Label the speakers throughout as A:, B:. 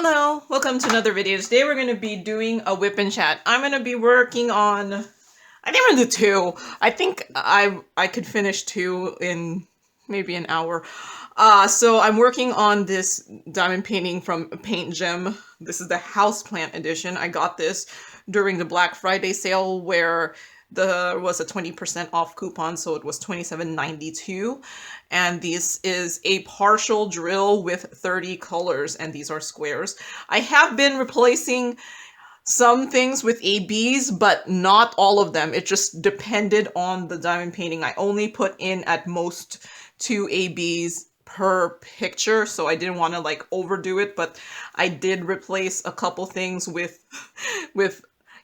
A: Hello, welcome to another video. Today we're going to be doing a whip and chat. I'm going to be working on, I think I'm going to do two. I think I could finish two in maybe an hour. So I'm working on this diamond painting from PaintGem. This is the houseplant edition. I got this during the Black Friday sale where there was a 20% off coupon, so it was $27.92. And this is a partial drill with 30 colors, and these are squares. I have been replacing some things with ABs, but not all of them. It just depended on the diamond painting. I only put in at most 2 ABs per picture, so I didn't want to like overdo it, but I did replace a couple things with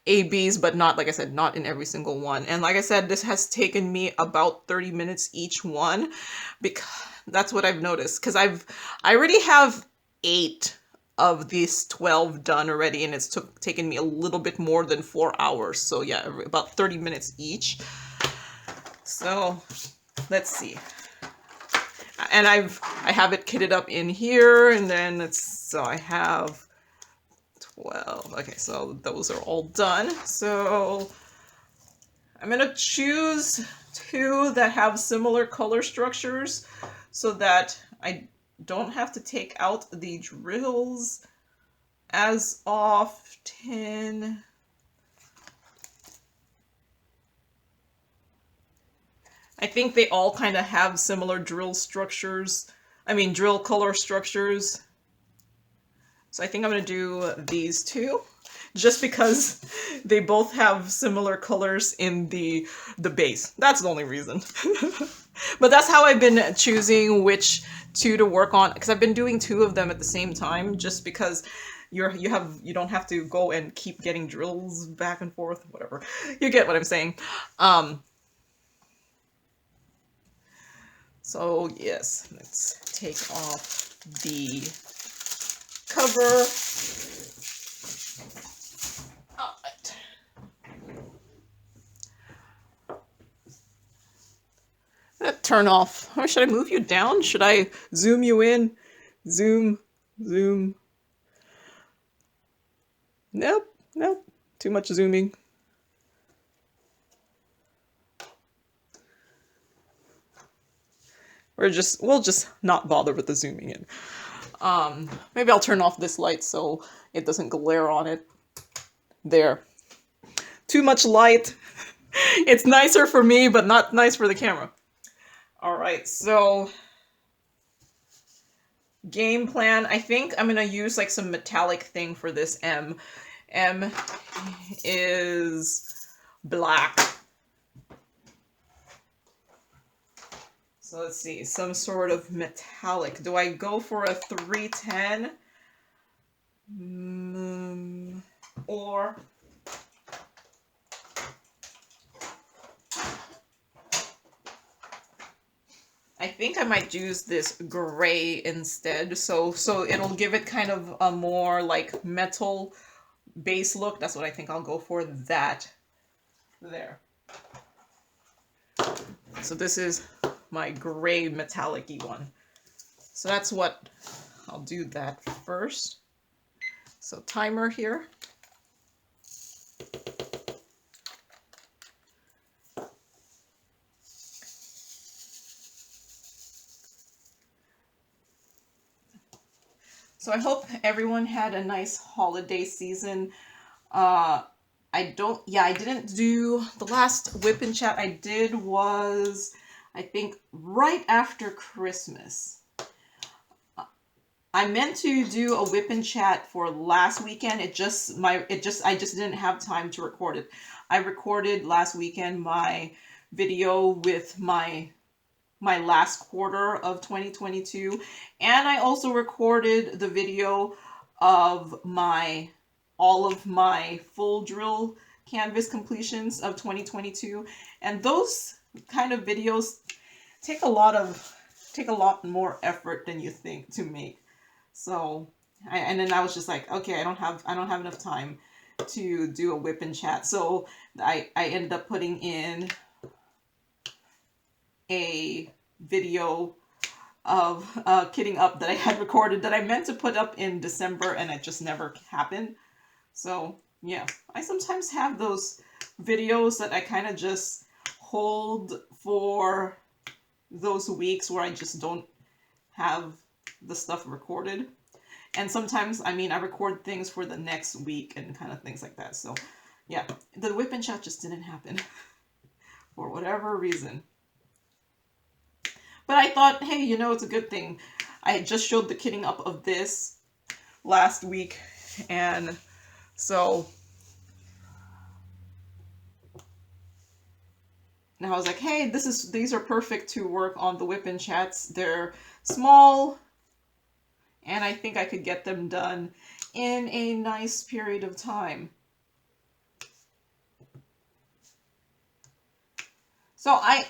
A: ABs, but not, like I said, not in every single one. And like I said, this has taken me about 30 minutes each one, because that's what I've noticed, because I already have 8 of these 12 done already, and it's taken me a little bit more than 4 hours. So yeah, about 30 minutes each. So let's see. And I have it kitted up in here, and then so I have 12. Okay, so those are all done. So I'm gonna choose 2 that have similar color structures so that I don't have to take out the drills as often. I think they all kind of have similar drill structures. I mean, drill color structures. So I think I'm going to do these 2, just because they both have similar colors in the base. That's the only reason. But that's how I've been choosing which 2 to work on, because I've been doing 2 of them at the same time, just because you don't have to go and keep getting drills back and forth, whatever. You get what I'm saying. So yes, let's take off the cover. All right. Turn off. Or should I move you down? Should I zoom you in? Zoom, zoom. Nope, nope. Too much zooming. We'll just not bother with the zooming in. Maybe I'll turn off this light so it doesn't glare on it. There. Too much light. It's nicer for me, but not nice for the camera. Alright, so game plan. I think I'm gonna use like some metallic thing for this M. M is black. So let's see, some sort of metallic. Do I go for a 310? Or I think I might use this gray instead. So it'll give it kind of a more like metal base look. That's what I think I'll go for. That there. So this is my gray metallic-y one. So that's what I'll do that first. So timer here. So I hope everyone had a nice holiday season. I didn't do the last whip and chat I did was, I think, right after Christmas. I meant to do a whip and chat for last weekend. I just didn't have time to record it. I recorded last weekend my video with my last quarter of 2022, and I also recorded the video of all of my full drill canvas completions of 2022, and those kind of videos take a lot more effort than you think to make. So and then I was just like, okay, I don't have enough time to do a whip and chat, so I ended up putting in a video of kitting up that I had recorded that I meant to put up in December, and it just never happened. So yeah, I sometimes have those videos that I kind of just hold for those weeks where I just don't have the stuff recorded. And sometimes, I mean, I record things for the next week and kind of things like that. So yeah, the whip and chat just didn't happen for whatever reason. But I thought, hey, you know, it's a good thing. I just showed the kitting up of this last week, and so now I was like, hey, these are perfect to work on the whip and chats. They're small, and I think I could get them done in a nice period of time. So I've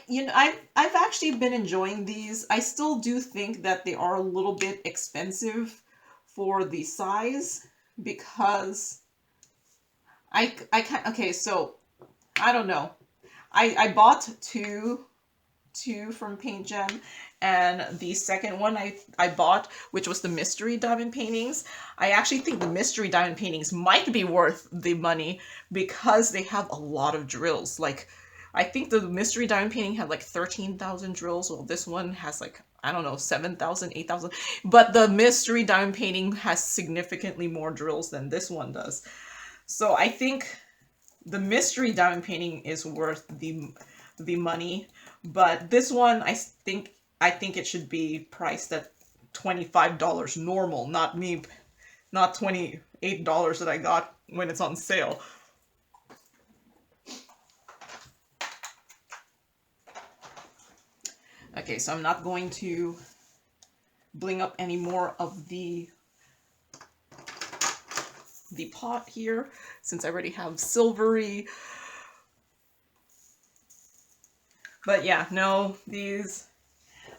A: actually been enjoying these. I still do think that they are a little bit expensive for the size, because I can't, okay, so I don't know. I bought two from PaintGem, and the second one I bought, which was the mystery diamond paintings. I actually think the mystery diamond paintings might be worth the money because they have a lot of drills. Like, I think the mystery diamond painting had like 13,000 drills. Well, this one has like, I don't know, 7,000, 8,000. But the mystery diamond painting has significantly more drills than this one does. So I think the mystery diamond painting is worth the money. But this one, I think it should be priced at $25 normal, not $28 that I got when it's on sale. Okay, so I'm not going to bling up any more of the pot here, since I already have silvery. But yeah, no, these,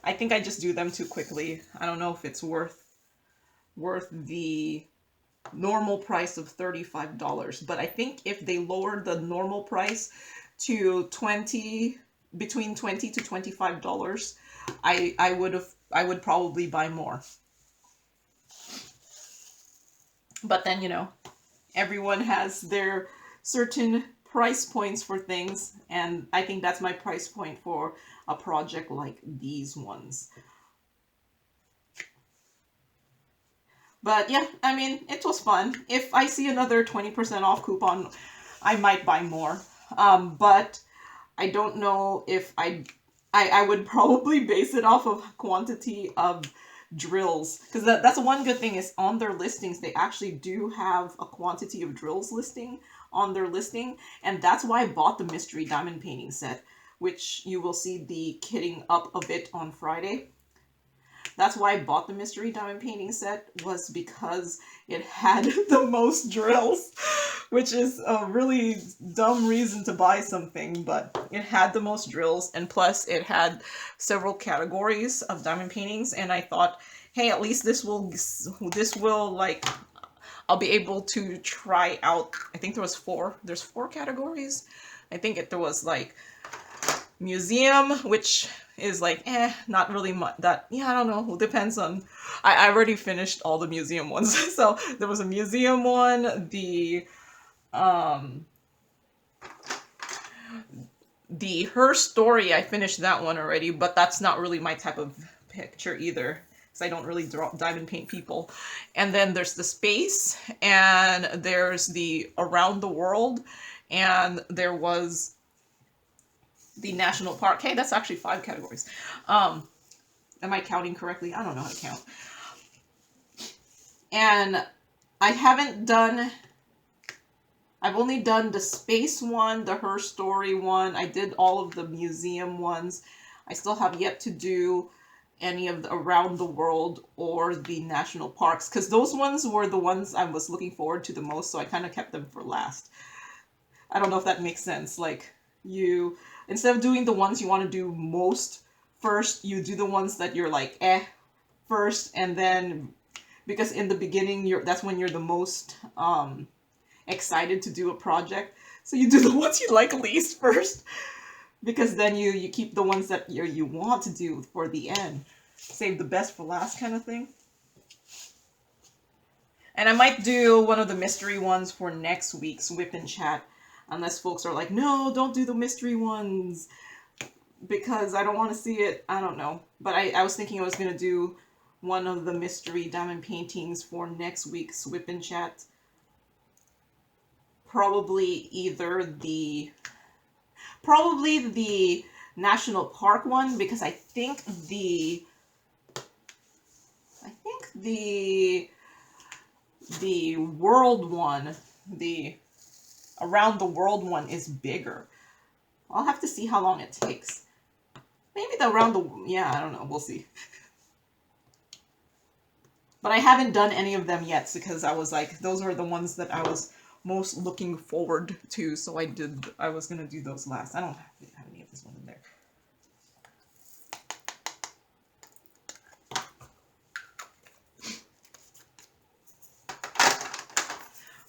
A: I think I just do them too quickly. I don't know if it's worth the normal price of $35. But I think if they lowered the normal price to between $20 to $25, I would probably buy more. But then, you know, everyone has their certain price points for things, and I think that's my price point for a project like these ones. But yeah, I mean, it was fun. If I see another 20% off coupon, I might buy more. But I don't know if I would probably base it off of quantity of drills, because that's one good thing is on their listings they actually do have a quantity of drills listing on their listing, and that's why I bought the mystery diamond painting set, which you will see the kitting up of it on Friday. That's why I bought the mystery diamond painting set, was because it had the most drills, which is a really dumb reason to buy something, but it had the most drills, and plus it had several categories of diamond paintings, and I thought, hey, at least this will like, I'll be able to try out. I think there's four categories. I think there was like museum, which is like, not really much. That, yeah, I don't know. It depends on, I already finished all the museum ones. So there was a museum one, the Her Story, I finished that one already, but that's not really my type of picture either, because I don't really diamond paint people. And then there's the Space, and there's the Around the World, and there was the National Park. Hey, that's actually 5 categories. Am I counting correctly? I don't know how to count. And I've only done the Space one, the Her Story one. I did all of the museum ones. I still have yet to do any of the Around the World or the national parks, because those ones were the ones I was looking forward to the most, so I kind of kept them for last. I don't know if that makes sense. Like, instead of doing the ones you want to do most first, you do the ones that you're like, first, and then, because in the beginning, that's when you're the most excited to do a project. So you do the ones you like least first, because then you keep the ones that you want to do for the end. save the best for last kind of thing. And I might do one of the mystery ones for next week's Whip and Chat, unless folks are like, no, don't do the mystery ones, because I don't want to see it. I don't know. But I was thinking I was going to do one of the mystery diamond paintings for next week's Whip and Chat. Probably the National Park one, because I think the world one, the around the world one is bigger. I'll have to see how long it takes. Maybe the around the, yeah, I don't know. We'll see. But I haven't done any of them yet because I was like, those are the ones that I was most looking forward to. So I was going to do those last. I don't have any of this one in there.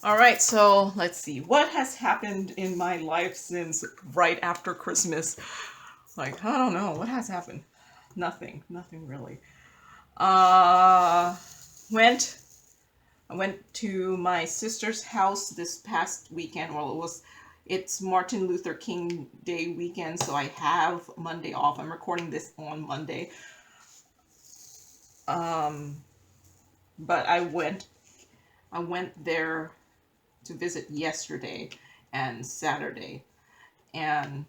A: All right, so let's see. What has happened in my life since right after Christmas? Like, I don't know. What has happened? Nothing. Nothing really. I went to my sister's house this past weekend. Well, it's Martin Luther King Day weekend, so I have Monday off. I'm recording this on Monday. But I went there to visit yesterday and Saturday, and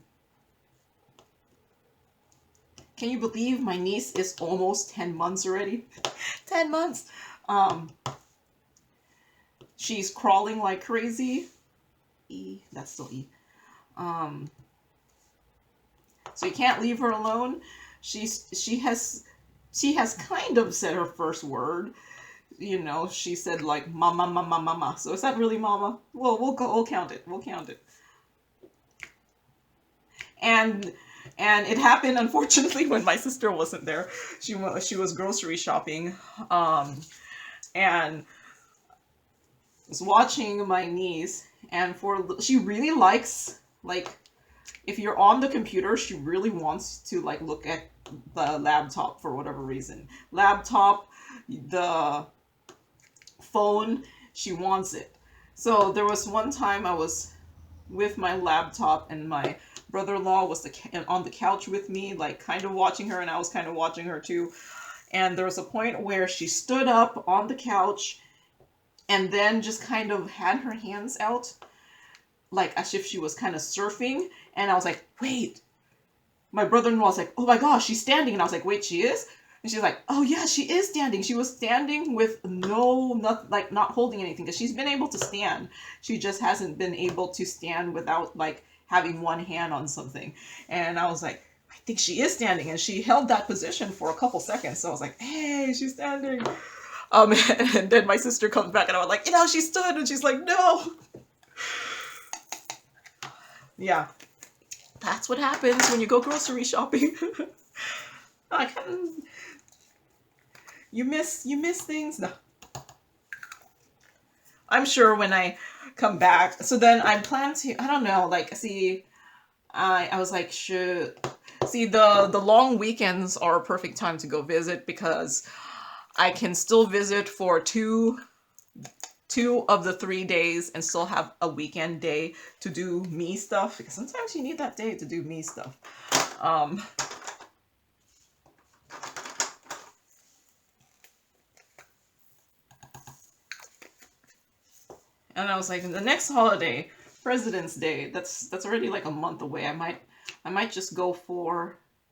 A: can you believe my niece is almost 10 months already? 10 months. She's crawling like crazy. That's still E. So you can't leave her alone. She has kind of said her first word. You know, she said like mama, mama, mama. So is that really mama? Well, we'll count it. We'll count it. And it happened, unfortunately, when my sister wasn't there. She was grocery shopping, and was watching my niece. And she really likes, like, if you're on the computer, she really wants to like look at the laptop for whatever reason. Laptop, the phone, she wants it. So there was one time I was with my laptop and my brother-in-law was on the couch with me, like kind of watching her, and I was kind of watching her too. And there was a point where she stood up on the couch and then just kind of had her hands out, like as if she was kind of surfing. And I was like, wait. My brother-in-law was like, oh my gosh, she's standing. And I was like, wait, she is? And she's like, oh yeah, she is standing. She was standing with not holding anything, because she's been able to stand. She just hasn't been able to stand without like having one hand on something. And I was like, I think she is standing. And she held that position for a couple seconds. So I was like, hey, she's standing. And then my sister comes back and I was like, she stood. And she's like, no. Yeah. That's what happens when you go grocery shopping. You miss things. No. I'm sure when I come back. So then I plan to, I don't know, like, see, I was like, the long weekends are a perfect time to go visit, because I can still visit for two of the 3 days and still have a weekend day to do me stuff, because sometimes you need that day to do me stuff. And I was like, the next holiday, President's Day, that's already like a month away. I might just go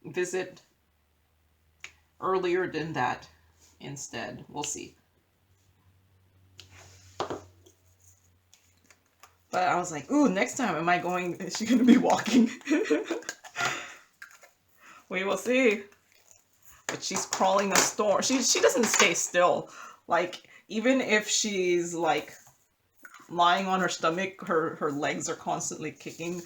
A: visit earlier than that instead. We'll see. But I was like, ooh, next time is she going to be walking? We will see. But she's crawling a storm. She doesn't stay still. Like, even if she's like lying on her stomach, her legs are constantly kicking.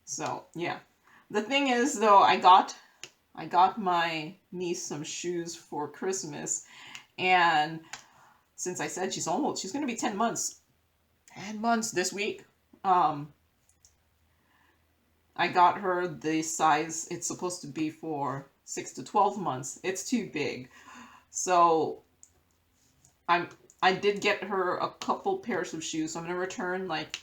A: So, yeah. The thing is, though, I got my niece some shoes for Christmas, and since I said she's going to be 10 months. 10 months this week. I got her the size it's supposed to be for 6 to 12 months. It's too big. So I did get her a couple pairs of shoes. So I'm gonna return like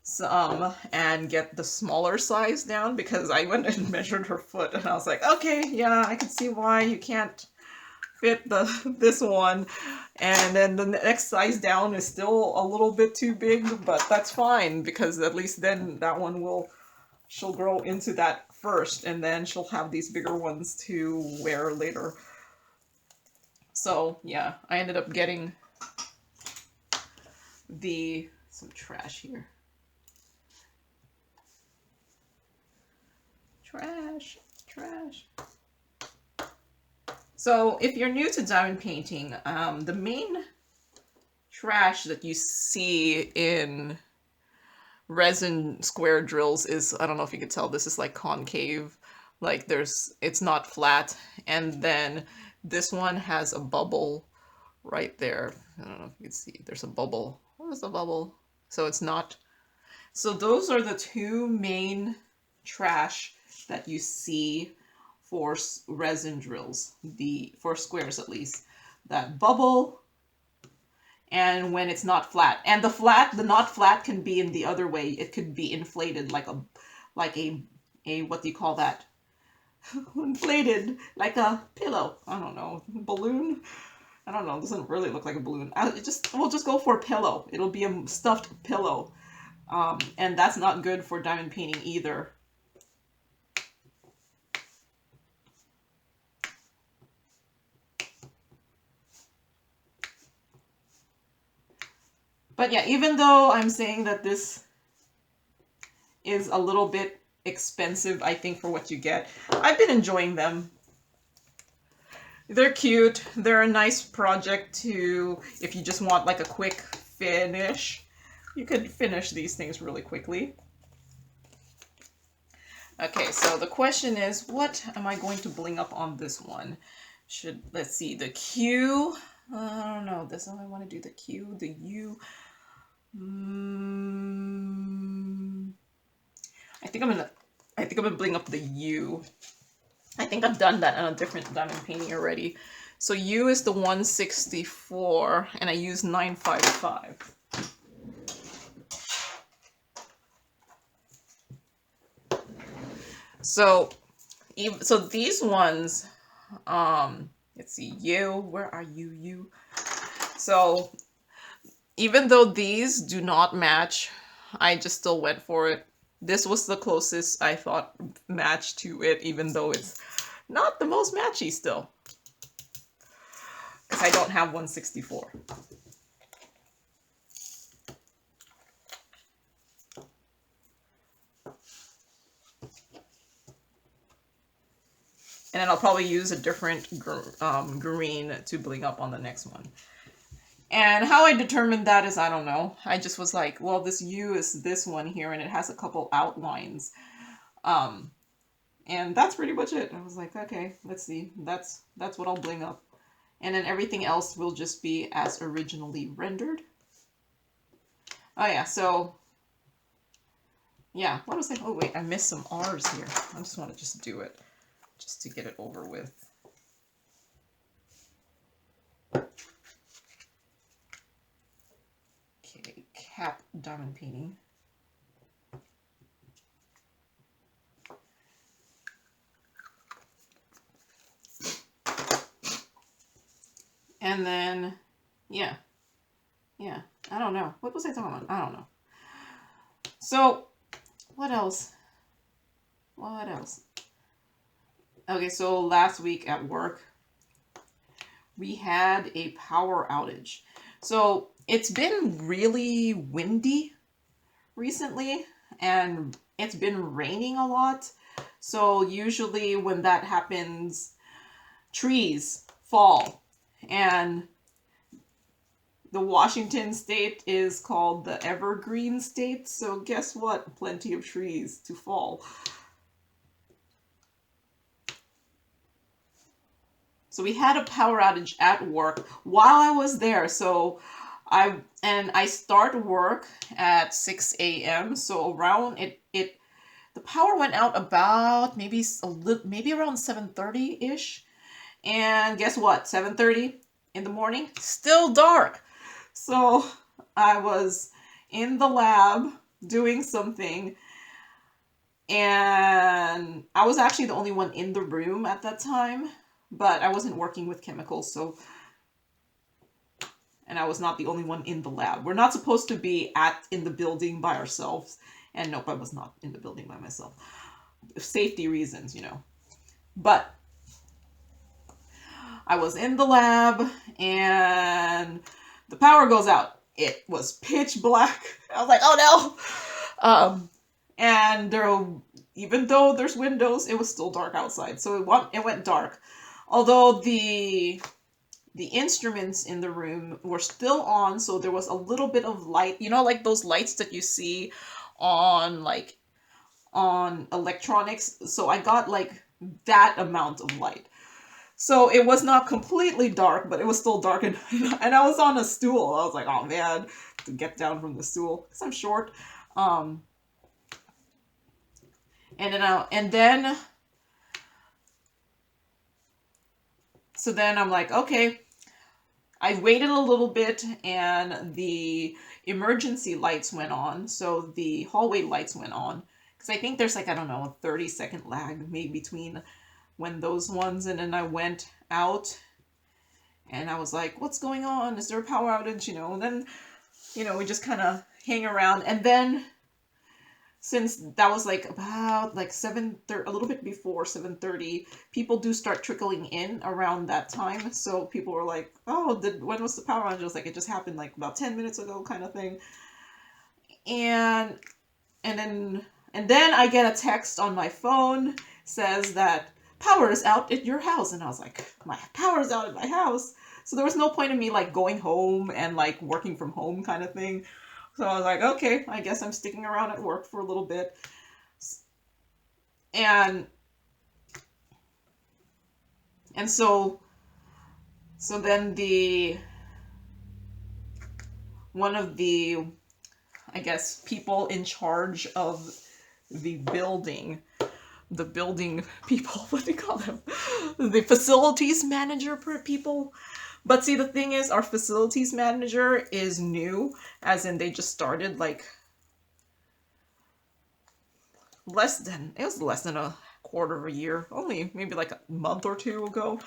A: some and get the smaller size down, because I went and measured her foot and I was like, okay, yeah, I can see why you can't fit this one. And then the next size down is still a little bit too big, but that's fine, because at least then that one she'll grow into that first, and then she'll have these bigger ones to wear later. So yeah, I ended up getting some trash here. Trash. So if you're new to diamond painting, the main trash that you see in resin square drills is, I don't know if you could tell, this is like concave. Like it's not flat. And then this one has a bubble right there. I don't know if you can see, there's a bubble. What is the bubble? So it's not. So those are the two main trash that you see for resin drills, for squares at least. That bubble, and when it's not flat. And the not flat can be in the other way. It could be inflated like a what do you call that? Inflated like a pillow. I don't know, balloon. I don't know. It doesn't really look like a balloon. We'll just go for a pillow. It'll be a stuffed pillow, and that's not good for diamond painting either. But yeah, even though I'm saying that this is a little bit expensive, I think, for what you get, I've been enjoying them. They're cute. They're a nice project to, if you just want like a quick finish, you could finish these things really quickly. Okay, so the question is, what am I going to bling up on this one? Let's see, the Q. I don't know. This one I want to do the Q, the U. I think I'm gonna bling up the U. I think I've done that on a different diamond painting already. So U is the 164, and I use 955. So these ones, let's see, U, where are you, U? So even though these do not match, I just still went for it. This was the closest I thought matched to it, even though it's not the most matchy still, because I don't have 164. And then I'll probably use a different green to bling up on the next one. And how I determined that is, I don't know. I just was like, well, this U is this one here, and it has a couple outlines. And that's pretty much it. I was like, okay, let's see. That's what I'll bling up. And then everything else will just be as originally rendered. Oh yeah, so yeah, what was I? Oh wait, I missed some R's here. I just want to just do it, just to get it over with. Okay, cap diamond painting. And then, yeah, I don't know. What was I talking about? I don't know. So, what else? Okay, so last week at work, we had a power outage. So, it's been really windy recently, and it's been raining a lot. So, usually when that happens, trees fall. And the Washington state is called the Evergreen State, so guess what? Plenty of trees to fall. So we had a power outage at work while I was there. So I start work at 6 a.m. So around the the power went out about maybe maybe around 7:30-ish. And guess what? 7:30 in the morning, still dark. So I was in the lab doing something, and I was actually the only one in the room at that time, but I wasn't working with chemicals, so, and I was not the only one in the lab. We're not supposed to be in the building by ourselves, and nope, I was not in the building by myself. Safety reasons, you know. But I was in the lab, and the power goes out. It was pitch black. I was like, oh no! And even though there's windows, it was still dark outside. So it went dark. Although the instruments in the room were still on, so there was a little bit of light. You know, like those lights that you see on electronics. So I got like that amount of light. So it was not completely dark, but it was still dark, and I was on a stool. I was like, oh man, to get down from the stool because I'm short. So then I'm like, okay. I waited a little bit, and the emergency lights went on. So the hallway lights went on, because I think there's like, I don't know, a 30-second lag maybe between when those ones, and then I went out and I was like, what's going on? Is there a power outage? You know, and then, you know, we just kind of hang around. And then since that was like about like 7:30, a little bit before 7:30, people do start trickling in around that time. So people were like, oh, when was the power outage? I was like, it just happened like about 10 minutes ago kind of thing. And then I get a text on my phone, says that power is out at your house. And I was like, my power is out at my house. So there was no point in me like going home and like working from home kind of thing. So I was like, okay, I guess I'm sticking around at work for a little bit. And so then one of the, I guess, people in charge of the building people, what do you call them? The facilities manager people. But see, the thing is, our facilities manager is new, as in they just started like less than a quarter of a year, only maybe like a month or two ago.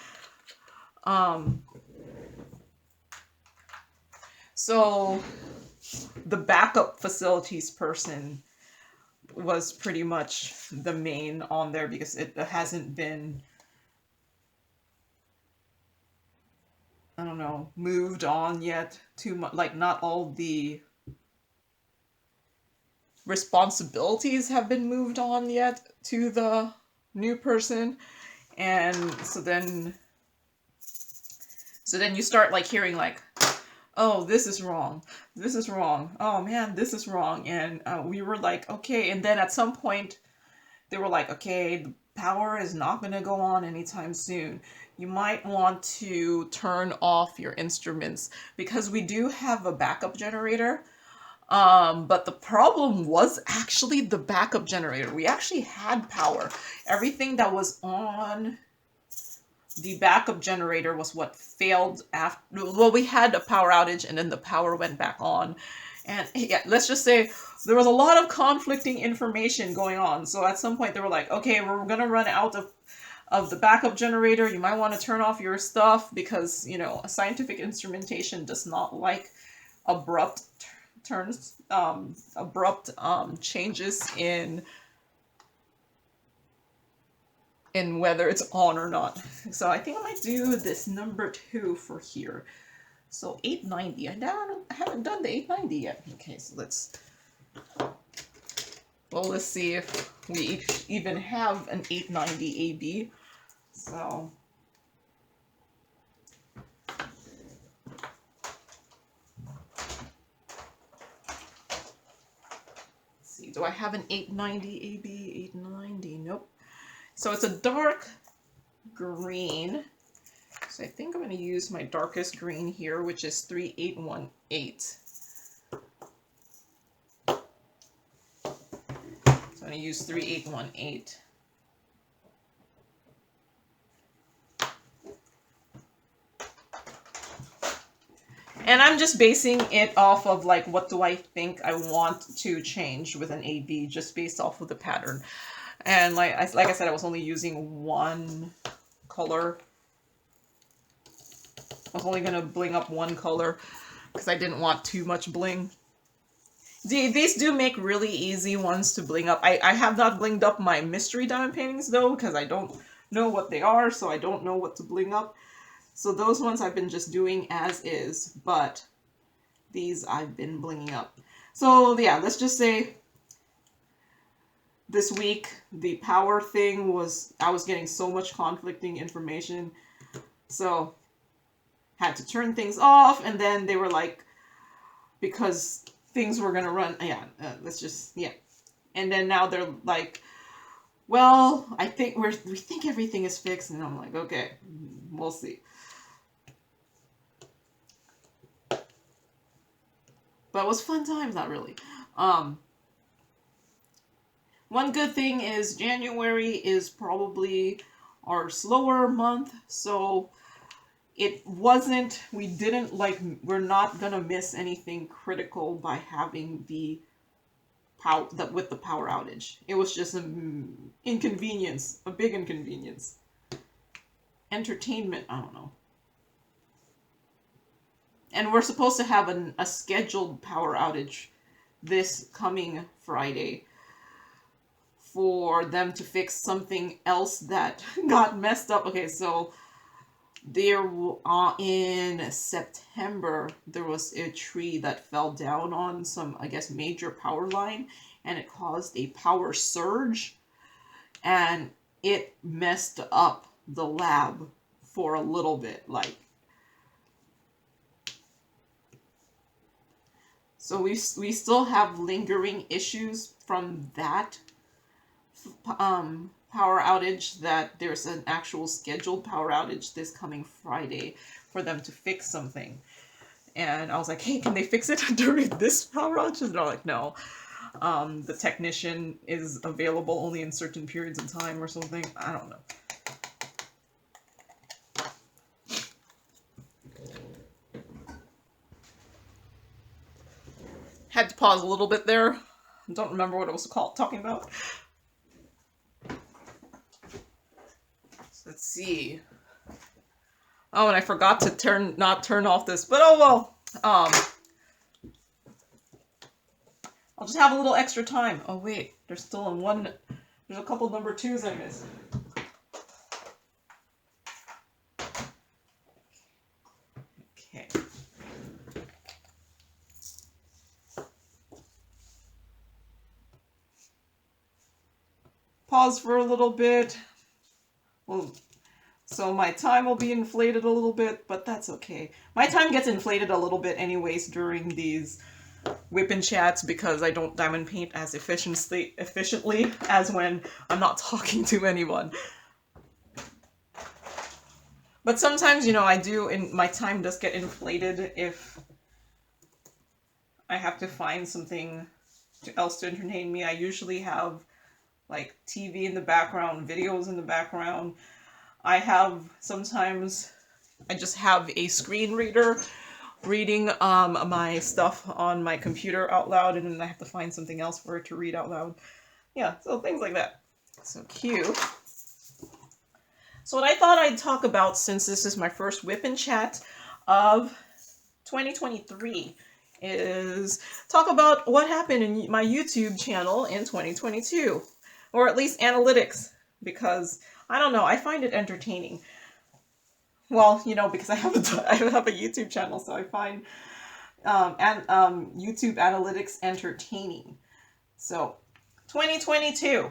A: So the backup facilities person was pretty much the main on there, because it hasn't been, I don't know, moved on yet too much. Like, not all the responsibilities have been moved on yet to the new person. And so then you start like hearing like, oh, this is wrong, oh man, this is wrong. And we were like, okay. And then at some point they were like, okay, the power is not going to go on anytime soon. You might want to turn off your instruments, because we do have a backup generator. But the problem was actually the backup generator. We actually had power. Everything that was on the backup generator was what failed after. Well, we had a power outage, and then the power went back on. And yeah, let's just say there was a lot of conflicting information going on. So at some point they were like, okay, we're going to run out of the backup generator. You might want to turn off your stuff, because, you know, scientific instrumentation does not like abrupt changes in whether it's on or not. So I think I might do this number 2 for here. So 890. I haven't done the 890 yet. Okay, so let's see if we even have an 890 AB. So let's see, do I have an 890 AB? 890, nope. So it's a dark green. So I think I'm going to use my darkest green here, which is 3818. So I'm going to use 3818. And I'm just basing it off of like, what do I think I want to change with an AB, just based off of the pattern. And like I said, I was only using one color. I was only going to bling up one color because I didn't want too much bling. These do make really easy ones to bling up. I have not blinged up my mystery diamond paintings though, because I don't know what they are, so I don't know what to bling up. So those ones I've been just doing as is, but these I've been blinging up. So yeah, let's just say this week the power thing was, I was getting so much conflicting information, so had to turn things off, and then they were like, because things were gonna run, yeah, let's just, yeah. And then now they're like, well, I think we think everything is fixed, and I'm like, okay, we'll see. But it was fun times, not really. One good thing is January is probably our slower month, so it wasn't, we didn't like, we're not gonna miss anything critical by having the power, with the power outage. It was just an inconvenience, a big inconvenience. Entertainment, I don't know. And we're supposed to have a scheduled power outage this coming Friday for them to fix something else that got messed up. Okay, so there in September, there was a tree that fell down on some, I guess, major power line, and it caused a power surge, and it messed up the lab for a little bit, like. So we still have lingering issues from that power outage, that there's an actual scheduled power outage this coming Friday for them to fix something. And I was like, hey, can they fix it during this power outage? And they're like, no. The technician is available only in certain periods of time or something. I don't know. Had to pause a little bit there. I don't remember what it was talking about. So let's see. Oh, and I forgot to not turn off this, but oh well. I'll just have a little extra time. Oh wait, there's still there's a couple number 2s I missed. Okay. Pause for a little bit. Well, so my time will be inflated a little bit, but that's okay. My time gets inflated a little bit anyways during these WIP and chats, because I don't diamond paint as efficiently as when I'm not talking to anyone. But sometimes, you know, I do, and my time does get inflated if I have to find something else to entertain me. I usually have like TV in the background, videos in the background. I have, sometimes I just have a screen reader reading my stuff on my computer out loud, and then I have to find something else for it to read out loud. Yeah, so things like that. So cute. So what I thought I'd talk about, since this is my first WIP and chat of 2023, is talk about what happened in my YouTube channel in 2022, or at least analytics, because I don't know, I find it entertaining. Well, you know, because I have a YouTube channel, so I find YouTube analytics entertaining. So 2022.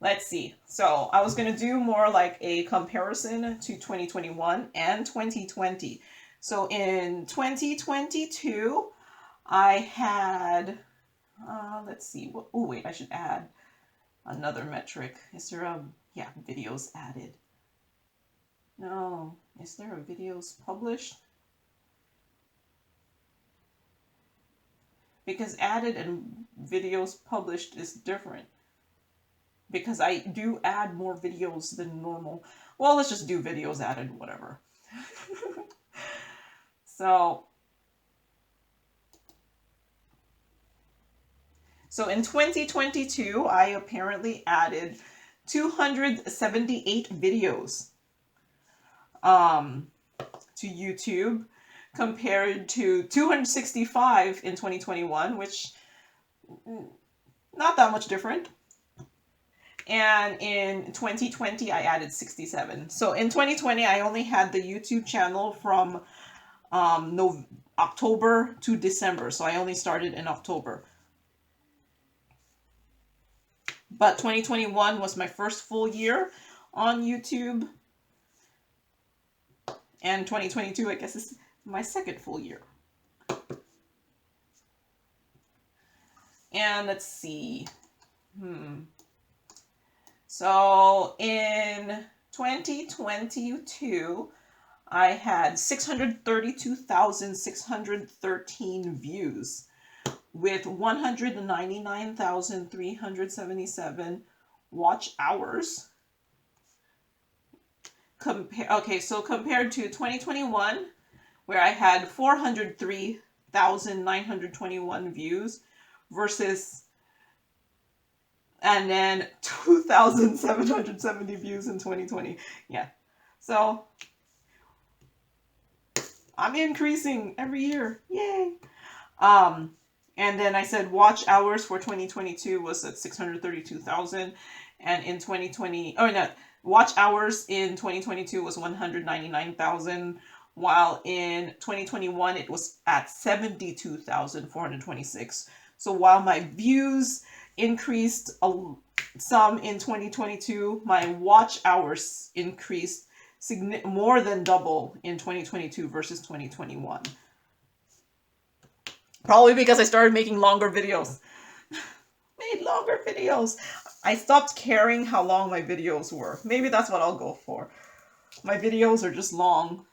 A: Let's see. So I was going to do more like a comparison to 2021 and 2020. So in 2022, I had, let's see. Oh, wait, I should add another metric. Is there a, yeah, videos added. No, is there a videos published? Because added and videos published is different. because I do add more videos than normal. Well, let's just do videos added, whatever. So in 2022, I apparently added 278 videos to YouTube, compared to 265 in 2021, which not that much different. And in 2020, I added 67. So in 2020, I only had the YouTube channel from October to December. So I only started in October. But 2021 was my first full year on YouTube. And 2022, I guess, is my second full year. And let's see. So in 2022, I had 632,613 views with 199,377 watch hours. So compared to 2021, where I had 403,921 views versus, and then 2,770 views in 2020. Yeah. So I'm increasing every year. Yay. And then I said watch hours for 2022 was at 632,000, and in 2020, oh no, watch hours in 2022 was 199,000, while in 2021 it was at 72,426. So while my views increased some in 2022, my watch hours increased more than double in 2022 versus 2021. Probably because I started making longer videos. Made longer videos. I stopped caring how long my videos were. Maybe that's what I'll go for. My videos are just long.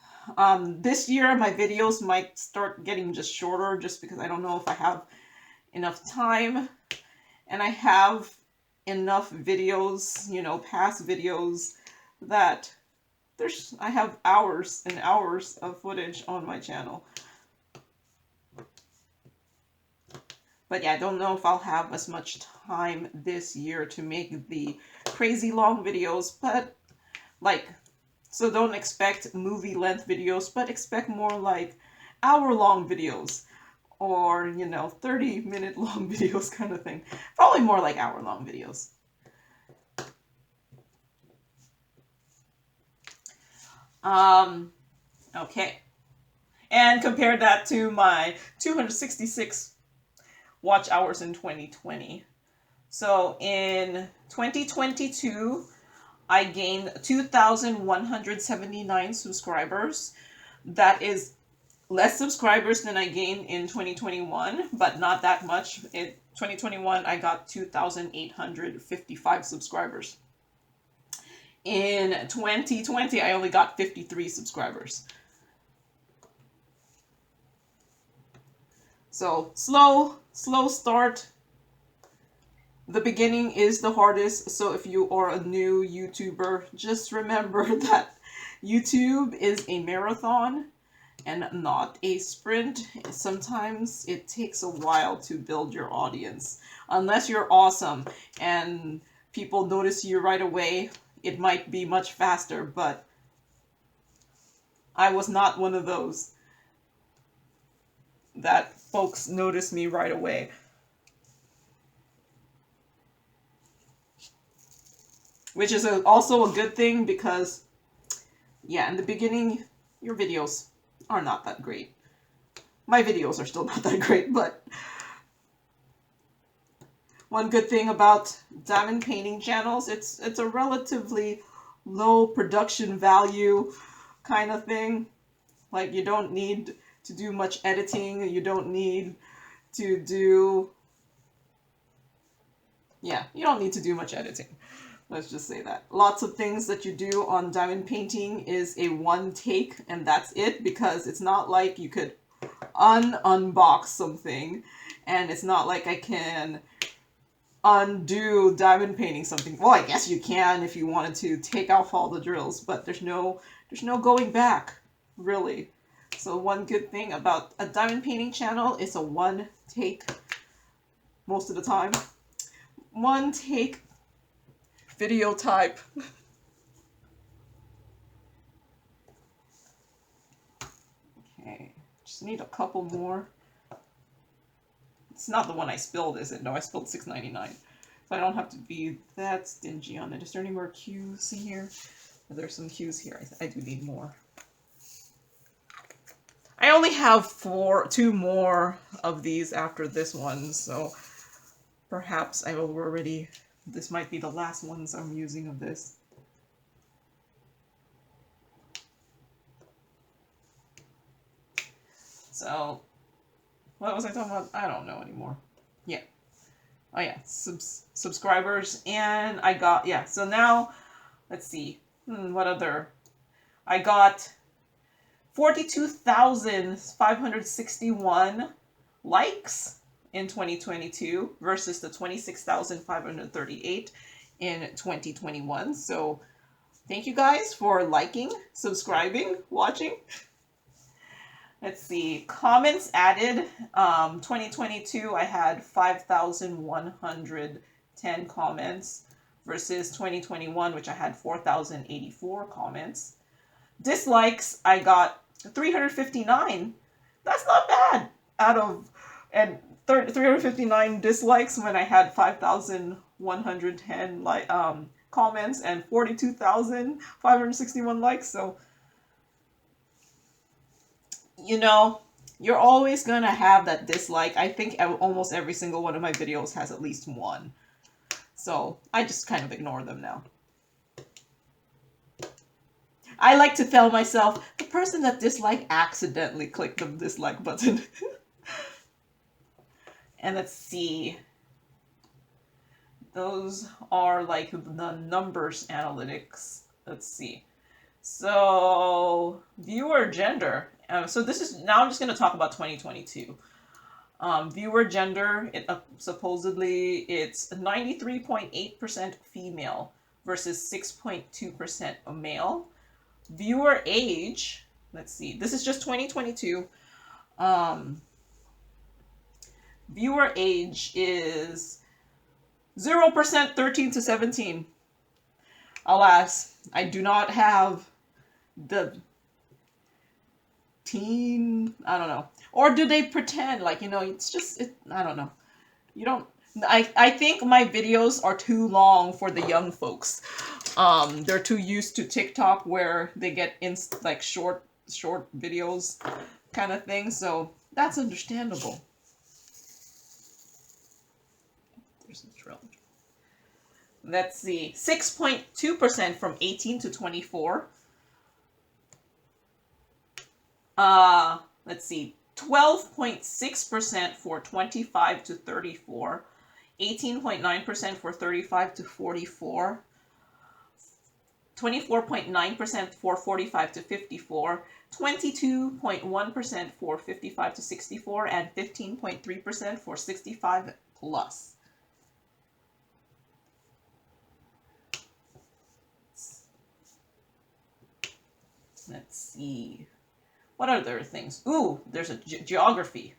A: This year, my videos might start getting just shorter, just because I don't know if I have enough time. And I have enough videos, past videos, that I have hours and hours of footage on my channel. But yeah, I don't know if I'll have as much time this year to make the crazy long videos, but so don't expect movie length videos, but expect more like hour-long videos, or 30-minute long videos kind of thing. Probably more like hour-long videos. Okay. And compare that to my 266 watch hours in 2020. So in 2022, I gained 2,179 subscribers. That is less subscribers than I gained in 2021, but not that much. In 2021, I got 2,855 subscribers. In 2020, I only got 53 subscribers. So slow start. The beginning is the hardest. So if you are a new YouTuber, just remember that YouTube is a marathon and not a sprint. Sometimes it takes a while to build your audience. Unless you're awesome and people notice you right away, it might be much faster, but I was not one of those that folks notice me right away. Which is also a good thing, because, yeah, in the beginning, your videos are not that great. My videos are still not that great, but one good thing about diamond painting channels, it's a relatively low production value kind of thing. Like, you don't need to do much editing. You don't need to do... Yeah, you don't need to do much editing. Let's just say that. Lots of things that you do on diamond painting is a one take, and that's it, because it's not like you could unbox something, and it's not like I can undo diamond painting something. Well, I guess you can if you wanted to take off all the drills, but there's no going back, really. So one good thing about a diamond painting channel is a one take, most of the time. One take video type. Okay, just need a couple more. It's not the one I spilled, is it? No, I spilled $6.99. So I don't have to be that stingy on it. Is there any more cues in here? There's some cues here. I do need more. I only have two more of these after this one, so perhaps I will already, this might be the last ones I'm using of this. So, what was I talking about? I don't know anymore. Yeah. Oh yeah, subscribers, and I got, yeah, so now, let's see, what other, I got 42,561 likes in 2022 versus the 26,538 in 2021. So thank you guys for liking, subscribing, watching. Let's see, comments added. 2022, I had 5,110 comments versus 2021, which I had 4,084 comments. Dislikes, I got 359. That's not bad. And 359 dislikes when I had 5,110 comments and 42,561 likes. So, you know, you're always going to have that dislike. I think almost every single one of my videos has at least one. So I just kind of ignore them now. I like to tell myself, the person that disliked accidentally clicked the dislike button. And let's see. Those are like the numbers analytics. Let's see. So, viewer gender. So this is, now I'm just going to talk about 2022. Viewer gender, supposedly it's 93.8% female versus 6.2% male. Viewer age, let's see, this is just 2022. Viewer age is 0% 13 to 17. Alas, I do not have the teen, I don't know. Or do they pretend like, you know, it's just, I don't know. You don't, I think my videos are too long for the young folks. They're too used to TikTok where they get like short videos kind of thing. So that's understandable. There's a drill. Let's see, 6.2% from 18 to 24. Let's see, 12.6% for 25 to 34, 18.9% for 35 to 44, 24.9% for 45 to 54, 22.1% for 55 to 64, and 15.3% for 65 plus. Let's see. What other things? Ooh, there's a geography.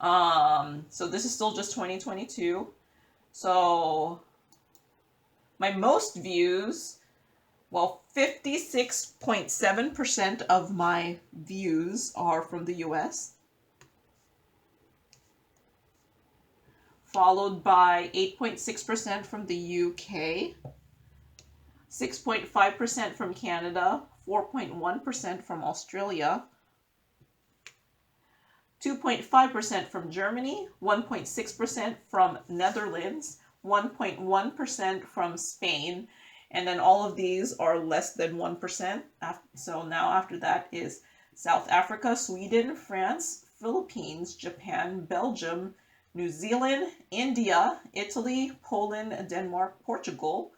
A: So this is still just 2022. So my most views, well, 56.7% of my views are from the US. Followed by 8.6% from the UK. 6.5% from Canada. 4.1% from Australia, 2.5% from Germany, 1.6% from Netherlands, 1.1% from Spain, and then all of these are less than 1%. So now after that is South Africa, Sweden, France, Philippines, Japan, Belgium, New Zealand, India, Italy, Poland, Denmark, Portugal,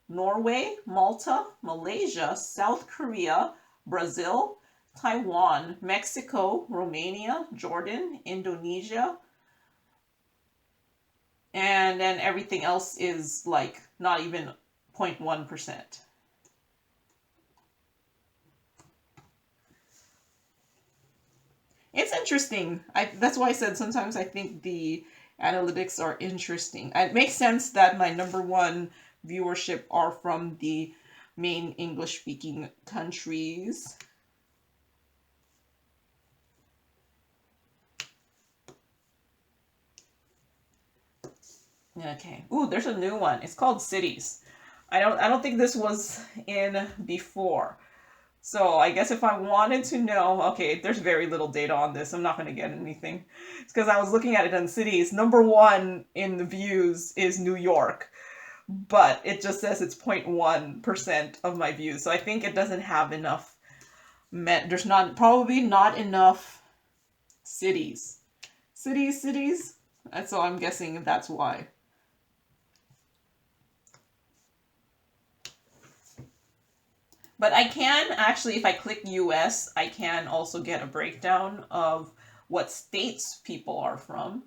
A: Norway, Malta, Malaysia, South Korea, Brazil, Taiwan, Mexico, Romania, Jordan, Indonesia, and then everything else is like not even 0.1%. It's interesting. That's why I said sometimes I think the analytics are interesting. It makes sense that my #1 viewership are from the main English-speaking countries. Okay. Ooh, there's a new one. It's called Cities. I don't think this was in before. So I guess if I wanted to know, okay, there's very little data on this. I'm not going to get anything. It's because I was looking at it in cities. #1 in the views is New York, but it just says it's 0.1% of my views. So I think it doesn't have enough. There's probably not enough cities. Cities. And so I'm guessing that's why. But I can actually, if I click US, I can also get a breakdown of what states people are from.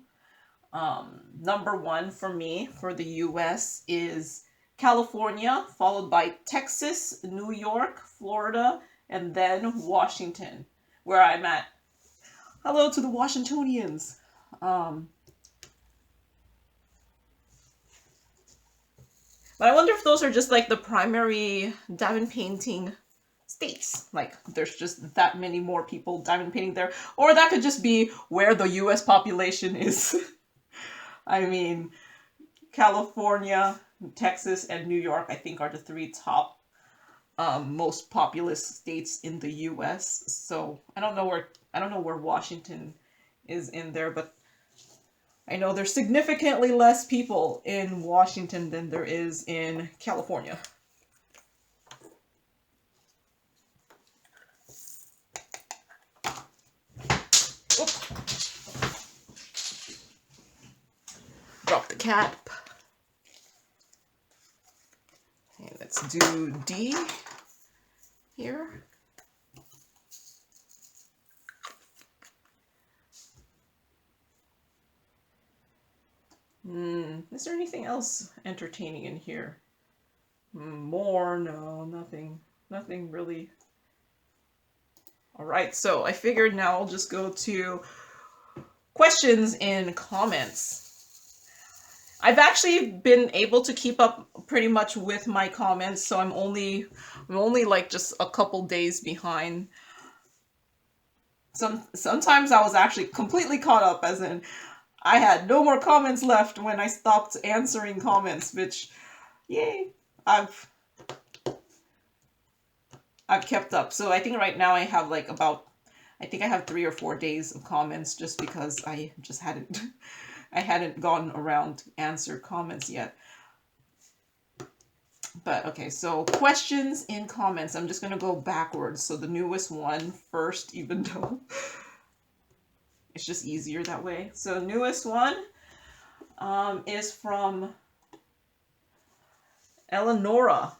A: #1 for me for the US is California, followed by Texas, New York, Florida, and then Washington, where I'm at. Hello to the Washingtonians. But I wonder if those are just like the primary diamond painting states. Like there's just that many more people diamond painting there. Or that could just be where the US population is. I mean, California, Texas, and New York, I think, are the 3 top most populous states in the US. So I don't know where Washington is in there, but I know there's significantly less people in Washington than there is in California. Oop. Drop the cap. And let's do D here. Is there anything else entertaining in here? More? No, nothing. Nothing really. Alright, so I figured now I'll just go to questions in comments. I've actually been able to keep up pretty much with my comments, so I'm only like just a couple days behind. Sometimes I was actually completely caught up, as in I had no more comments left when I stopped answering comments, which, yay, I've kept up. So I think right now I have like I think I have 3 or 4 days of comments just because I just hadn't, I hadn't gone around to answer comments yet. But okay, so questions in comments. I'm just going to go backwards. So the newest one first, even though it's just easier that way. So newest one is from Eleonora.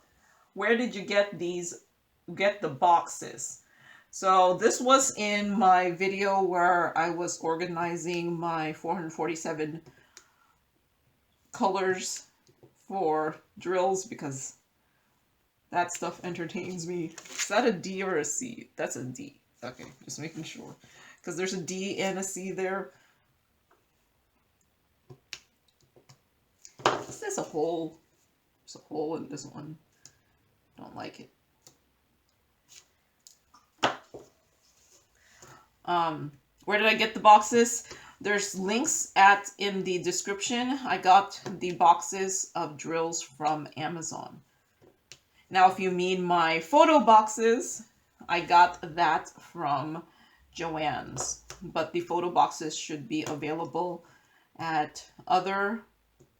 A: Where did you get the boxes? So this was in my video where I was organizing my 447 colors for drills, because that stuff entertains me. Is that a D or a C? That's a D. Okay, just making sure. Because there's a D and a C there. Is this a hole? There's a hole in this one. Don't like it. Where did I get the boxes? There's links in the description. I got the boxes of drills from Amazon. Now, if you mean my photo boxes, I got that from Joan's, but the photo boxes should be available at other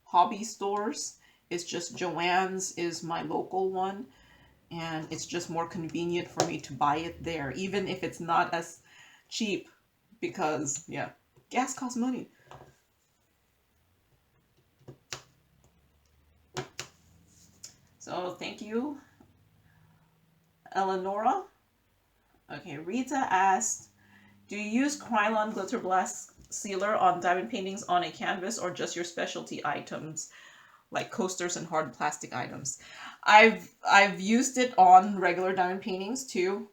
A: hobby stores. It's just Joan's is my local one, and it's just more convenient for me to buy it there, even if it's not as cheap, because yeah, gas costs money. So thank you, Eleonora. Okay, Rita asked, do you use Krylon glitter sealer on diamond paintings on a canvas or just your specialty items like coasters and hard plastic items? I've used it on regular diamond paintings too.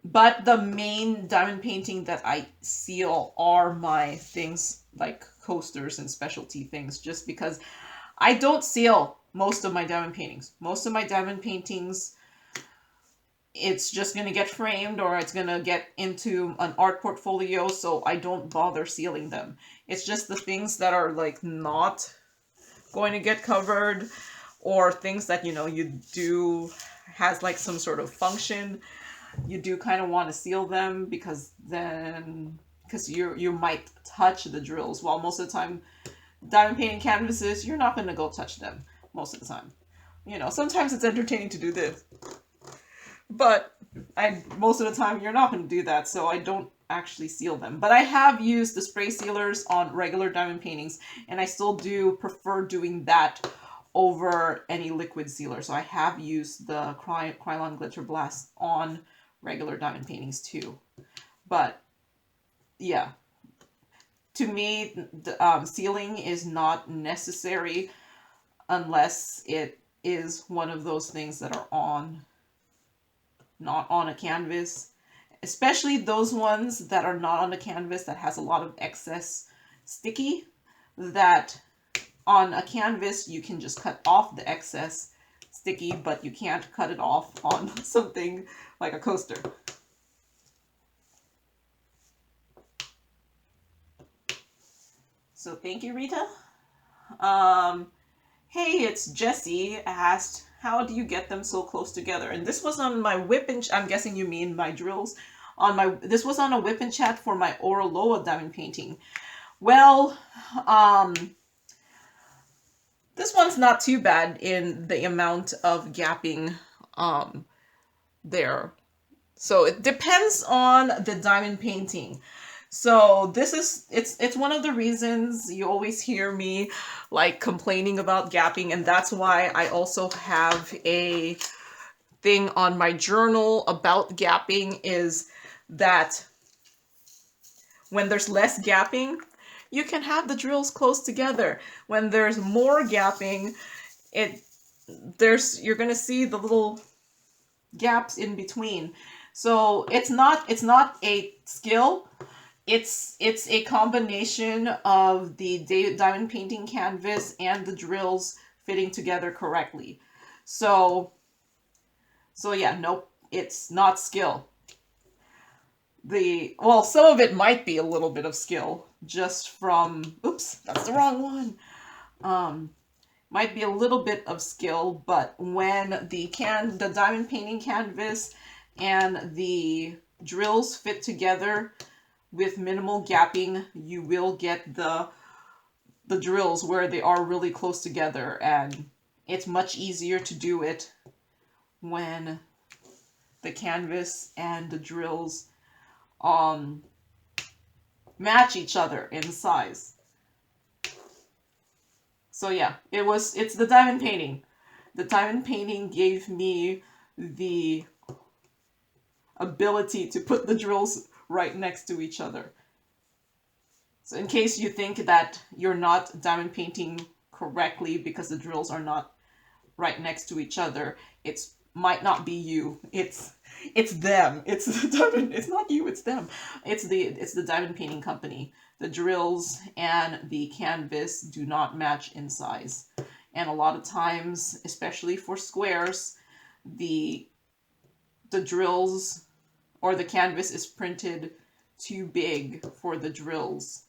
A: But the main diamond painting that I seal are my things like coasters and specialty things, just because I don't seal most of my diamond paintings. Most of my diamond paintings, it's just going to get framed or it's going to get into an art portfolio, so I don't bother sealing them. It's just the things that are like not going to get covered, or things that, you know, you do has like some sort of function. You do kind of want to seal them because you might touch the drills, while most of the time diamond painting canvases, you're not going to go touch them most of the time. You know, sometimes it's entertaining to do this, but most of the time you're not going to do that, so I don't actually seal them. But I have used the spray sealers on regular diamond paintings, and I still do prefer doing that over any liquid sealer. So I have used the Krylon Glitter Blast on regular diamond paintings too. But yeah, to me, sealing is not necessary unless it is one of those things that are not on a canvas, especially those ones that are not on a canvas that has a lot of excess sticky, that on a canvas you can just cut off the excess sticky, but you can't cut it off on something like a coaster. So thank you, Rita. Hey, it's Jessie asked, how do you get them so close together? And this was on my WIP and I'm guessing you mean my drills. This was on a WIP and chat for my Oroloa diamond painting. Well, this one's not too bad in the amount of gapping there. So it depends on the diamond painting. So it's one of the reasons you always hear me like complaining about gapping, and that's why I also have a thing on my journal about gapping, is that when there's less gapping, you can have the drills close together. When there's more gapping, you're gonna see the little gaps in between. So it's not a skill. It's a combination of the diamond painting canvas and the drills fitting together correctly. So yeah, nope, it's not skill. Well, some of it might be a little bit of skill, just from, oops, that's the wrong one. Might be a little bit of skill, but when the diamond painting canvas and the drills fit together with minimal gapping, you will get the drills where they are really close together, and it's much easier to do it when the canvas and the drills match each other in size. So yeah, it's the diamond painting. The diamond painting gave me the ability to put the drills right next to each other. So in case you think that you're not diamond painting correctly because the drills are not right next to each other, it might not be you. It's them. It's the diamond. It's not you. It's them. It's the diamond painting company. The drills and the canvas do not match in size, and a lot of times, especially for squares, the drills or the canvas is printed too big for the drills,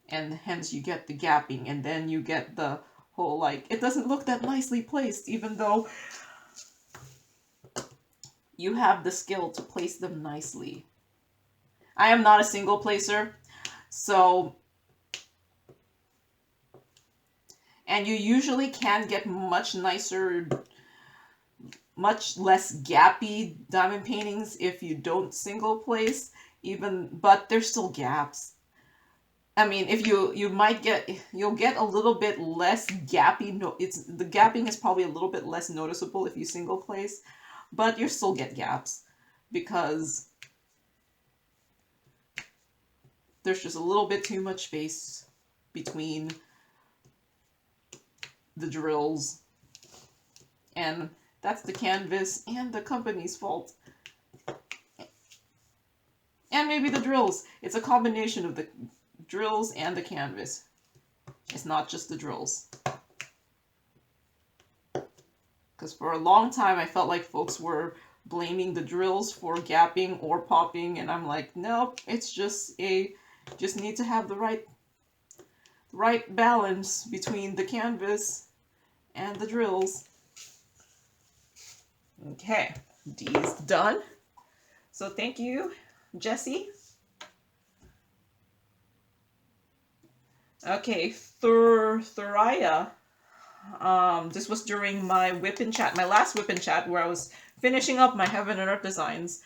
A: and hence you get the gapping, and then you get the whole, like, it doesn't look that nicely placed, even though you have the skill to place them nicely. I am not a single placer, so, and you usually can get much nicer, much less gappy diamond paintings if you don't single place, but there's still gaps. I mean, if you'll get a little bit less gappy. The gapping is probably a little bit less noticeable if you single place, but you still get gaps because there's just a little bit too much space between the drills, and that's the canvas and the company's fault. And maybe the drills. It's a combination of the drills and the canvas. It's not just the drills. Because for a long time I felt like folks were blaming the drills for gapping or popping, and I'm like, nope, it's just need to have the right balance between the canvas and the drills. Okay, D is done. So thank you, Jessie. Okay, Thuraya. This was during my WIP and chat, my last WIP and chat, where I was finishing up my Heaven and Earth designs.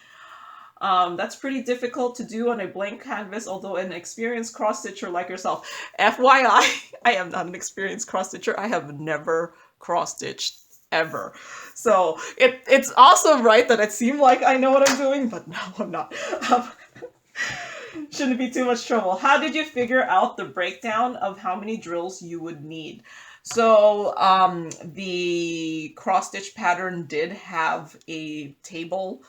A: That's pretty difficult to do on a blank canvas, although an experienced cross-stitcher like yourself. FYI, I am not an experienced cross-stitcher. I have never cross-stitched ever. So it's awesome, right, that it seemed like I know what I'm doing, but no, I'm not. Shouldn't be too much trouble. How did you figure out the breakdown of how many drills you would need? So the cross-stitch pattern did have a table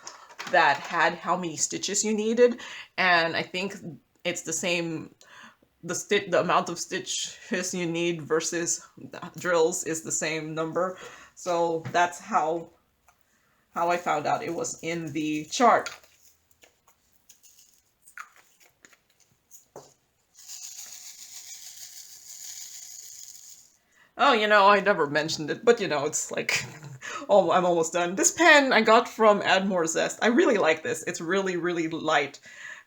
A: that had how many stitches you needed, and I think it's the same, the amount of stitches you need versus drills is the same number. So that's how I found out it was in the chart. Oh, you know, I never mentioned it, but you know, it's like, oh, I'm almost done. This pen I got from Add More Zest. I really like this. It's really, really light.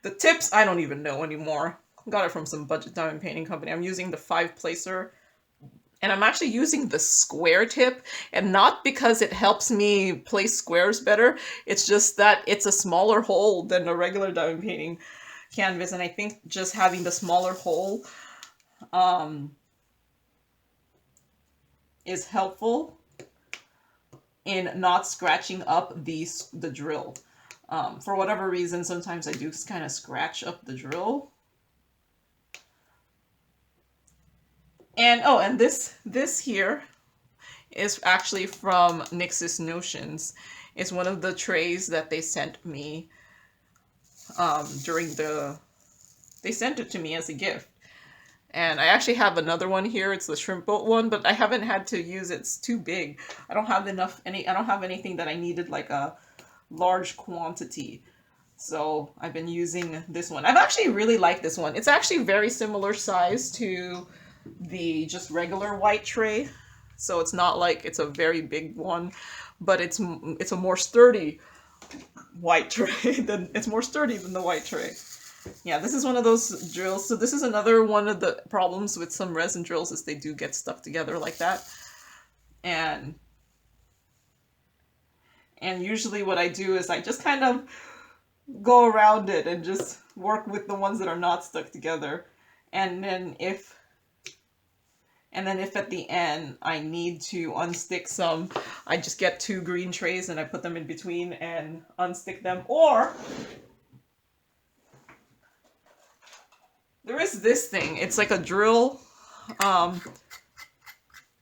A: The tips, I don't even know anymore. Got it from some budget diamond painting company. I'm using the 5-placer, and I'm actually using the square tip, and not because it helps me place squares better. It's just that it's a smaller hole than a regular diamond painting canvas, and I think just having the smaller hole, is helpful in not scratching up the drill. For whatever reason, sometimes I do kind of scratch up the drill. And oh, and this here is actually from Nix's Notions. It's one of the trays that they sent me they sent it to me as a gift. And I actually have another one here. It's the shrimp boat one, but I haven't had to use it. It's too big. I don't have anything that I needed like a large quantity. So I've been using this one. I've actually really liked this one. It's actually very similar size to the just regular white tray. So it's not like it's a very big one, but it's a more sturdy white tray it's more sturdy than the white tray. Yeah, this is one of those drills. So this is another one of the problems with some resin drills, is they do get stuck together like that. And usually what I do is I just kind of go around it and just work with the ones that are not stuck together. And then if at the end I need to unstick some, I just get 2 green trays and I put them in between and unstick them. Or there is this thing. It's like a drill.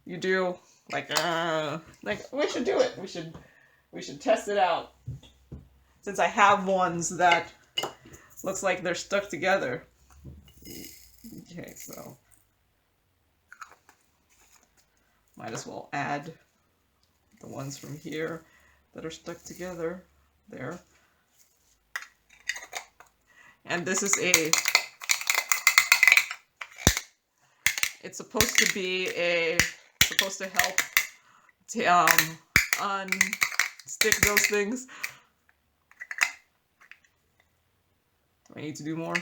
A: You do like we should do it. We should test it out. Since I have ones that looks like they're stuck together. Okay, so might as well add the ones from here that are stuck together there. And this is it's supposed to help unstick those things. Do I need to do more?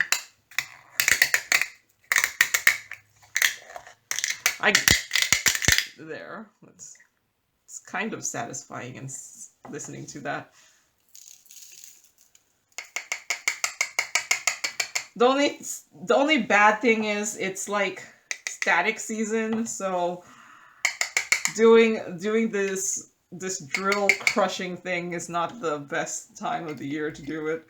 A: There. It's kind of satisfying and listening to that. The only bad thing is it's like static season, so doing this drill crushing thing is not the best time of the year to do it.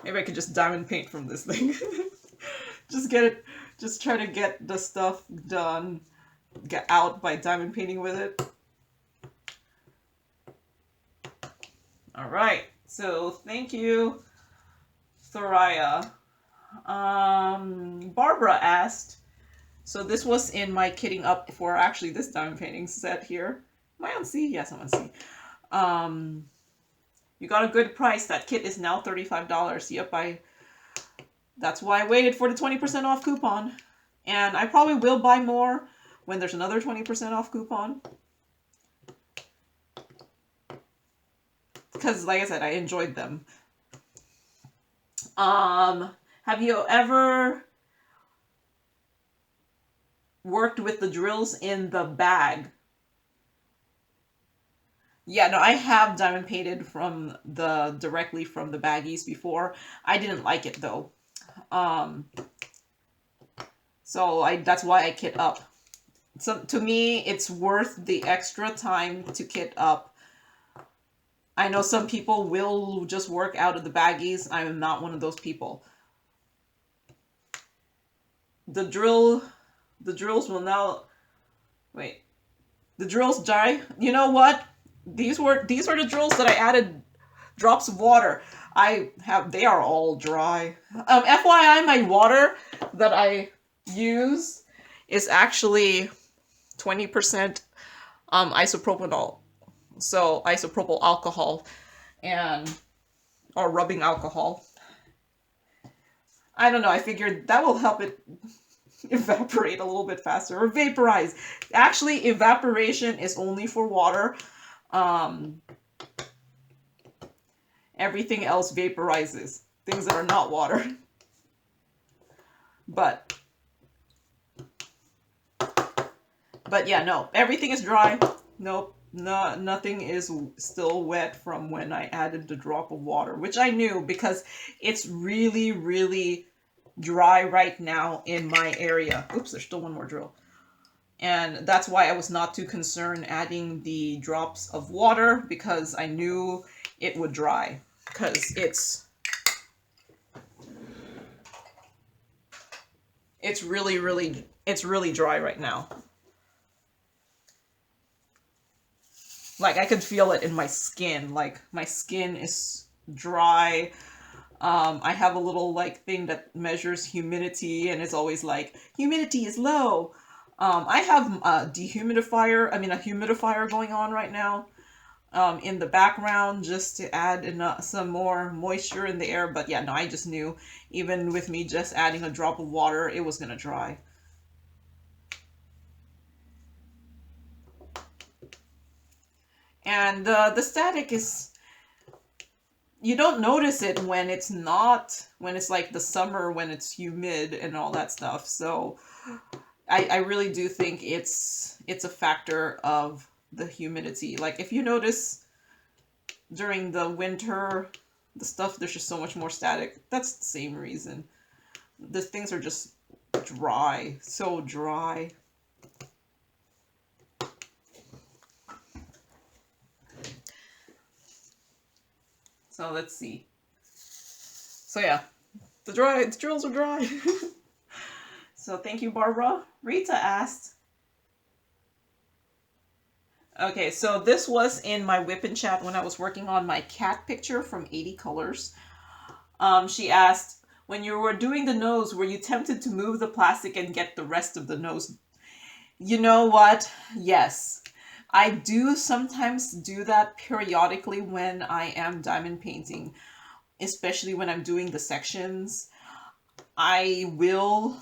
A: Maybe I could just diamond paint from this thing. Just try to get the stuff done, get out by diamond painting with it. All right, so thank you, Thoraya. Barbara asked, so this was in my kitting up for actually this diamond painting set here. Am I on C? Yes, I'm on C. You got a good price. That kit is now $35. Yep, that's why I waited for the 20% off coupon. And I probably will buy more when there's another 20% off coupon. Because, like I said, I enjoyed them. Have you ever worked with the drills in the bag? Yeah, no, I have diamond painted directly from the baggies before. I didn't like it though. So that's why I kit up. So to me, it's worth the extra time to kit up. I know some people will just work out of the baggies. I am not one of those people. The drills will now, wait, the drills dry. You know what? These are the drills that I added drops of water. They are all dry. FYI, my water that I use is actually 20% isopropanol. So isopropyl alcohol or rubbing alcohol. I don't know, I figured that will help it evaporate a little bit faster, or vaporize. Actually, evaporation is only for water. Everything else vaporizes. Things that are not water. But yeah, no, everything is dry. Nope. No, nothing is still wet from when I added the drop of water, which I knew because it's really, really dry right now in my area. Oops, there's still one more drill. And that's why I was not too concerned adding the drops of water, because I knew it would dry, because it's really, really dry right now. Like, I could feel it in my skin. Like, my skin is dry. I have a little, like, thing that measures humidity, and it's always like, humidity is low. I have a humidifier going on right now in the background, just to add some more moisture in the air. But yeah, no, I just knew, even with me just adding a drop of water, it was going to dry. And the static is, you don't notice it when it's like the summer, when it's humid and all that stuff. So I really do think it's a factor of the humidity. Like, if you notice during the winter, there's just so much more static. That's the same reason. The things are just dry, so dry. So let's see. So yeah, the drills are dry. So thank you, Barbara. Rita asked. Okay, so this was in my WIP and chat when I was working on my cat picture from 80 Colors. She asked, when you were doing the nose, were you tempted to move the plastic and get the rest of the nose? You know what? Yes. I do sometimes do that periodically when I am diamond painting, especially when I'm doing the sections. I will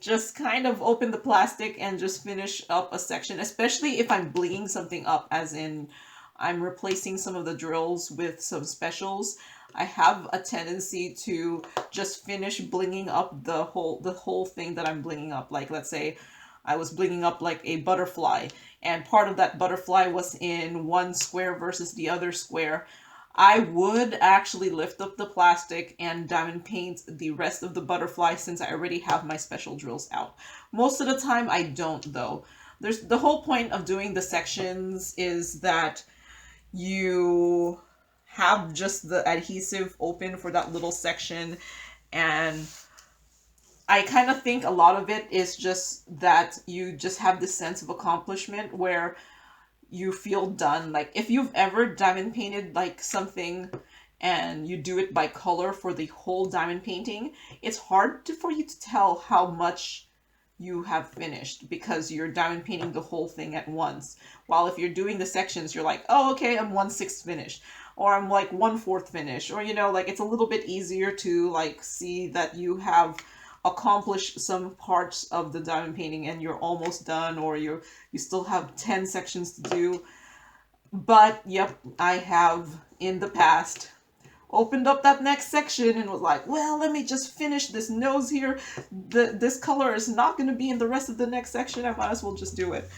A: just kind of open the plastic and just finish up a section, especially if I'm blinging something up, as in I'm replacing some of the drills with some specials. I have a tendency to just finish blinging up the whole thing that I'm blinging up. Like, let's say I was blinging up like a butterfly, and part of that butterfly was in one square versus the other square. I would actually lift up the plastic and diamond paint the rest of the butterfly, since I already have my special drills out. Most of the time I don't, though. The whole point of doing the sections is that you have just the adhesive open for that little section. And I kind of think a lot of it is just that you just have this sense of accomplishment where you feel done. Like if you've ever diamond painted like something and you do it by color for the whole diamond painting, it's hard for you to tell how much you have finished because you're diamond painting the whole thing at once. While if you're doing the sections, you're like, oh, okay, I'm 1/6 finished, or I'm like 1/4 finished, or, you know, like it's a little bit easier to like see that you have accomplished some parts of the diamond painting and you're almost done, or you still have 10 sections to do. But yep, I have in the past opened up that next section and was like, well, let me just finish this nose here. This color is not going to be in the rest of the next section. I might as well just do it.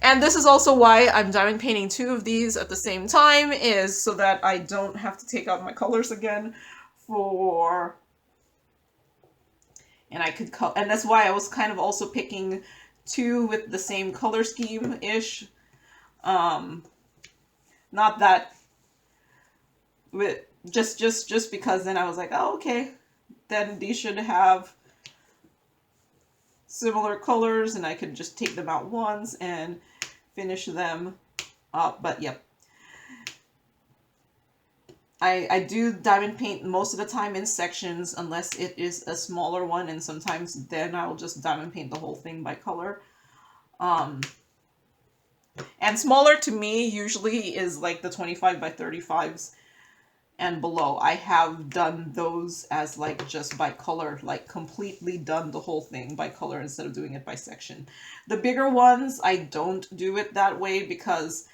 A: And this is also why I'm diamond painting 2 of these at the same time, is so that I don't have to take out my colors again for... And I could cut, and that's why I was kind of also picking 2 with the same color scheme-ish. Not that with just because then I was like, oh, okay, then these should have similar colors and I could just take them out once and finish them up. But yep, I do diamond paint most of the time in sections unless it is a smaller one, and sometimes then I'll just diamond paint the whole thing by color. And smaller to me usually is like the 25 by 35s and below. I have done those as like just by color, like completely done the whole thing by color instead of doing it by section. The bigger ones, I don't do it that way because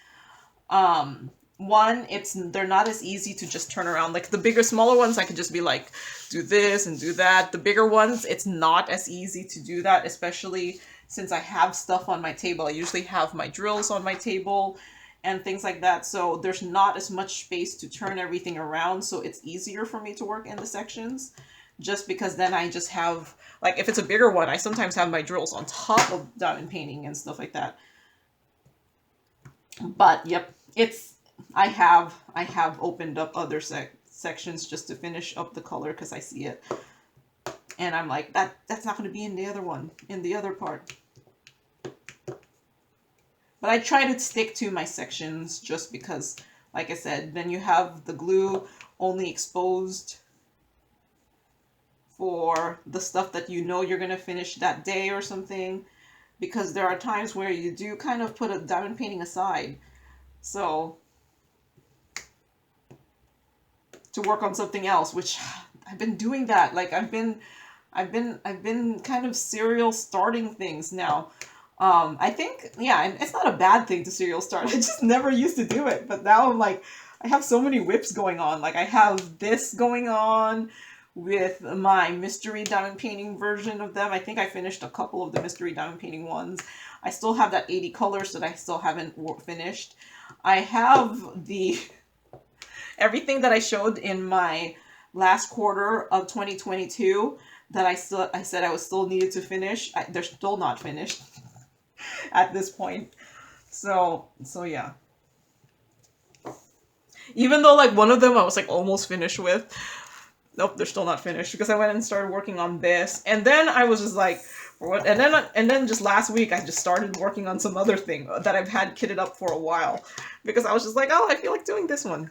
A: one, they're not as easy to just turn around. Like the smaller ones, I could just be like, do this and do that. The bigger ones, it's not as easy to do that, especially since I have stuff on my table. I usually have my drills on my table and things like that. So there's not as much space to turn everything around. So it's easier for me to work in the sections just because then I just have, like if it's a bigger one, I sometimes have my drills on top of diamond painting and stuff like that. But yep, I have opened up other sections just to finish up the color because I see it. And I'm like, that's not going to be in the other one, in the other part. But I try to stick to my sections just because, like I said, then you have the glue only exposed for the stuff that you know you're going to finish that day or something. Because there are times where you do kind of put a diamond painting aside. So, to work on something else, which I've been doing that. Like I've been kind of serial starting things now. I think, yeah, it's not a bad thing to serial start. I just never used to do it. But now I'm like, I have so many WIPs going on. Like I have this going on with my mystery diamond painting version of them. I think I finished a couple of the mystery diamond painting ones. I still have that 80 colors that I still haven't finished. I have everything that I showed in my last quarter of 2022 that I said I was still needed to finish. They're still not finished at this point. So yeah. Even though like one of them I was like almost finished with. Nope, they're still not finished because I went and started working on this. And then I was just like, what? And then just last week I just started working on some other thing that I've had kitted up for a while because I was just like, oh, I feel like doing this one.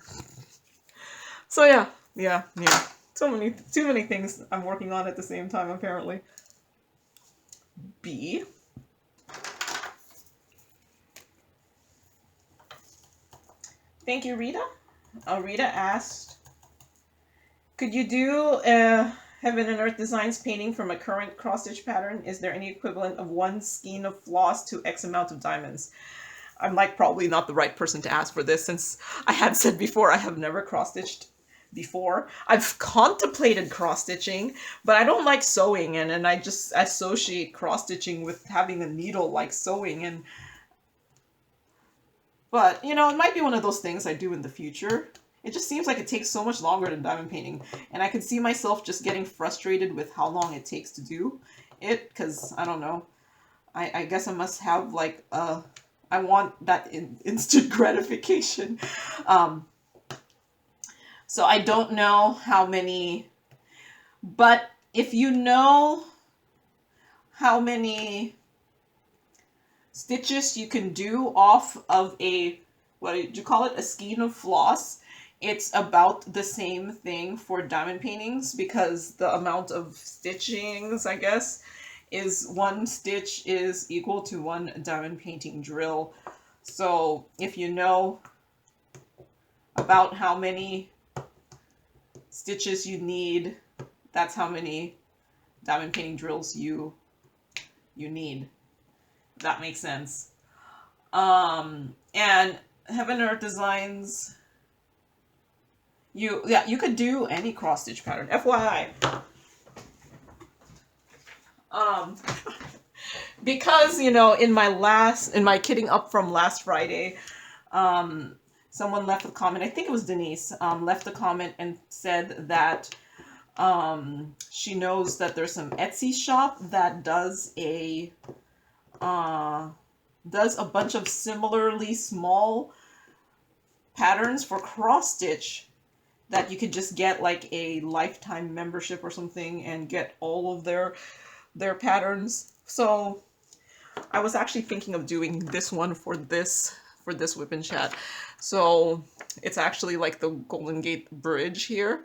A: So yeah. Too many things I'm working on at the same time apparently. B. Thank you, Rita. Rita asked, could you do a Heaven and Earth Designs painting from a current cross-stitch pattern? Is there any equivalent of one skein of floss to X amount of diamonds? I'm like probably not the right person to ask for this since I had said before I have never cross-stitched before. I've contemplated cross-stitching, but I don't like sewing, and I just associate cross-stitching with having a needle like sewing. But, you know, it might be one of those things I do in the future. It just seems like it takes so much longer than diamond painting. And I can see myself just getting frustrated with how long it takes to do it. Because, I don't know. I guess I must have, like, I want that instant gratification. So I don't know how many, but if you know how many stitches you can do off of a, what did you call it, a skein of floss, it's about the same thing for diamond paintings, because the amount of stitchings, I guess, is one stitch is equal to one diamond painting drill. So if you know about how many stitches you need, that's how many diamond painting drills you need. If that makes sense. And Heaven and Earth Designs, you could do any cross stitch pattern. FYI. Because, you know, in my kitting up from last Friday, someone left a comment, I think it was Denise, left a comment and said that she knows that there's some Etsy shop that does a bunch of similarly small patterns for cross stitch that you could just get like a lifetime membership or something and get all of their patterns. So I was actually thinking of doing this one for this whip and chat. So it's actually like the Golden Gate Bridge here.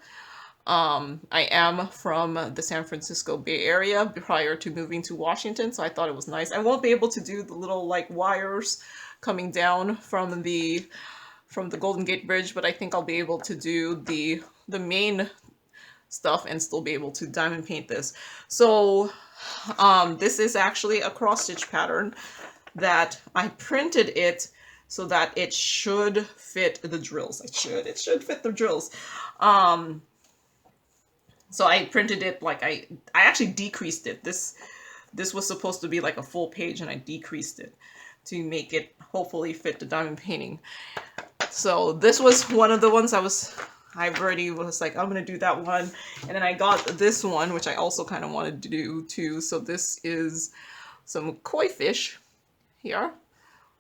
A: I am from the San Francisco Bay Area prior to moving to Washington, so I thought it was nice. I won't be able to do the little like wires coming down from the Golden Gate Bridge, but I think I'll be able to do the main stuff and still be able to diamond paint this. So this is actually a cross stitch pattern that I printed it so that it should fit the drills. It should fit the drills. So I printed it like I actually decreased it. This was supposed to be like a full page, and I decreased it to make it hopefully fit the diamond painting. So this was one of the ones I already was like, I'm gonna do that one. And then I got this one, which I also kind of wanted to do too. So this is some koi fish here,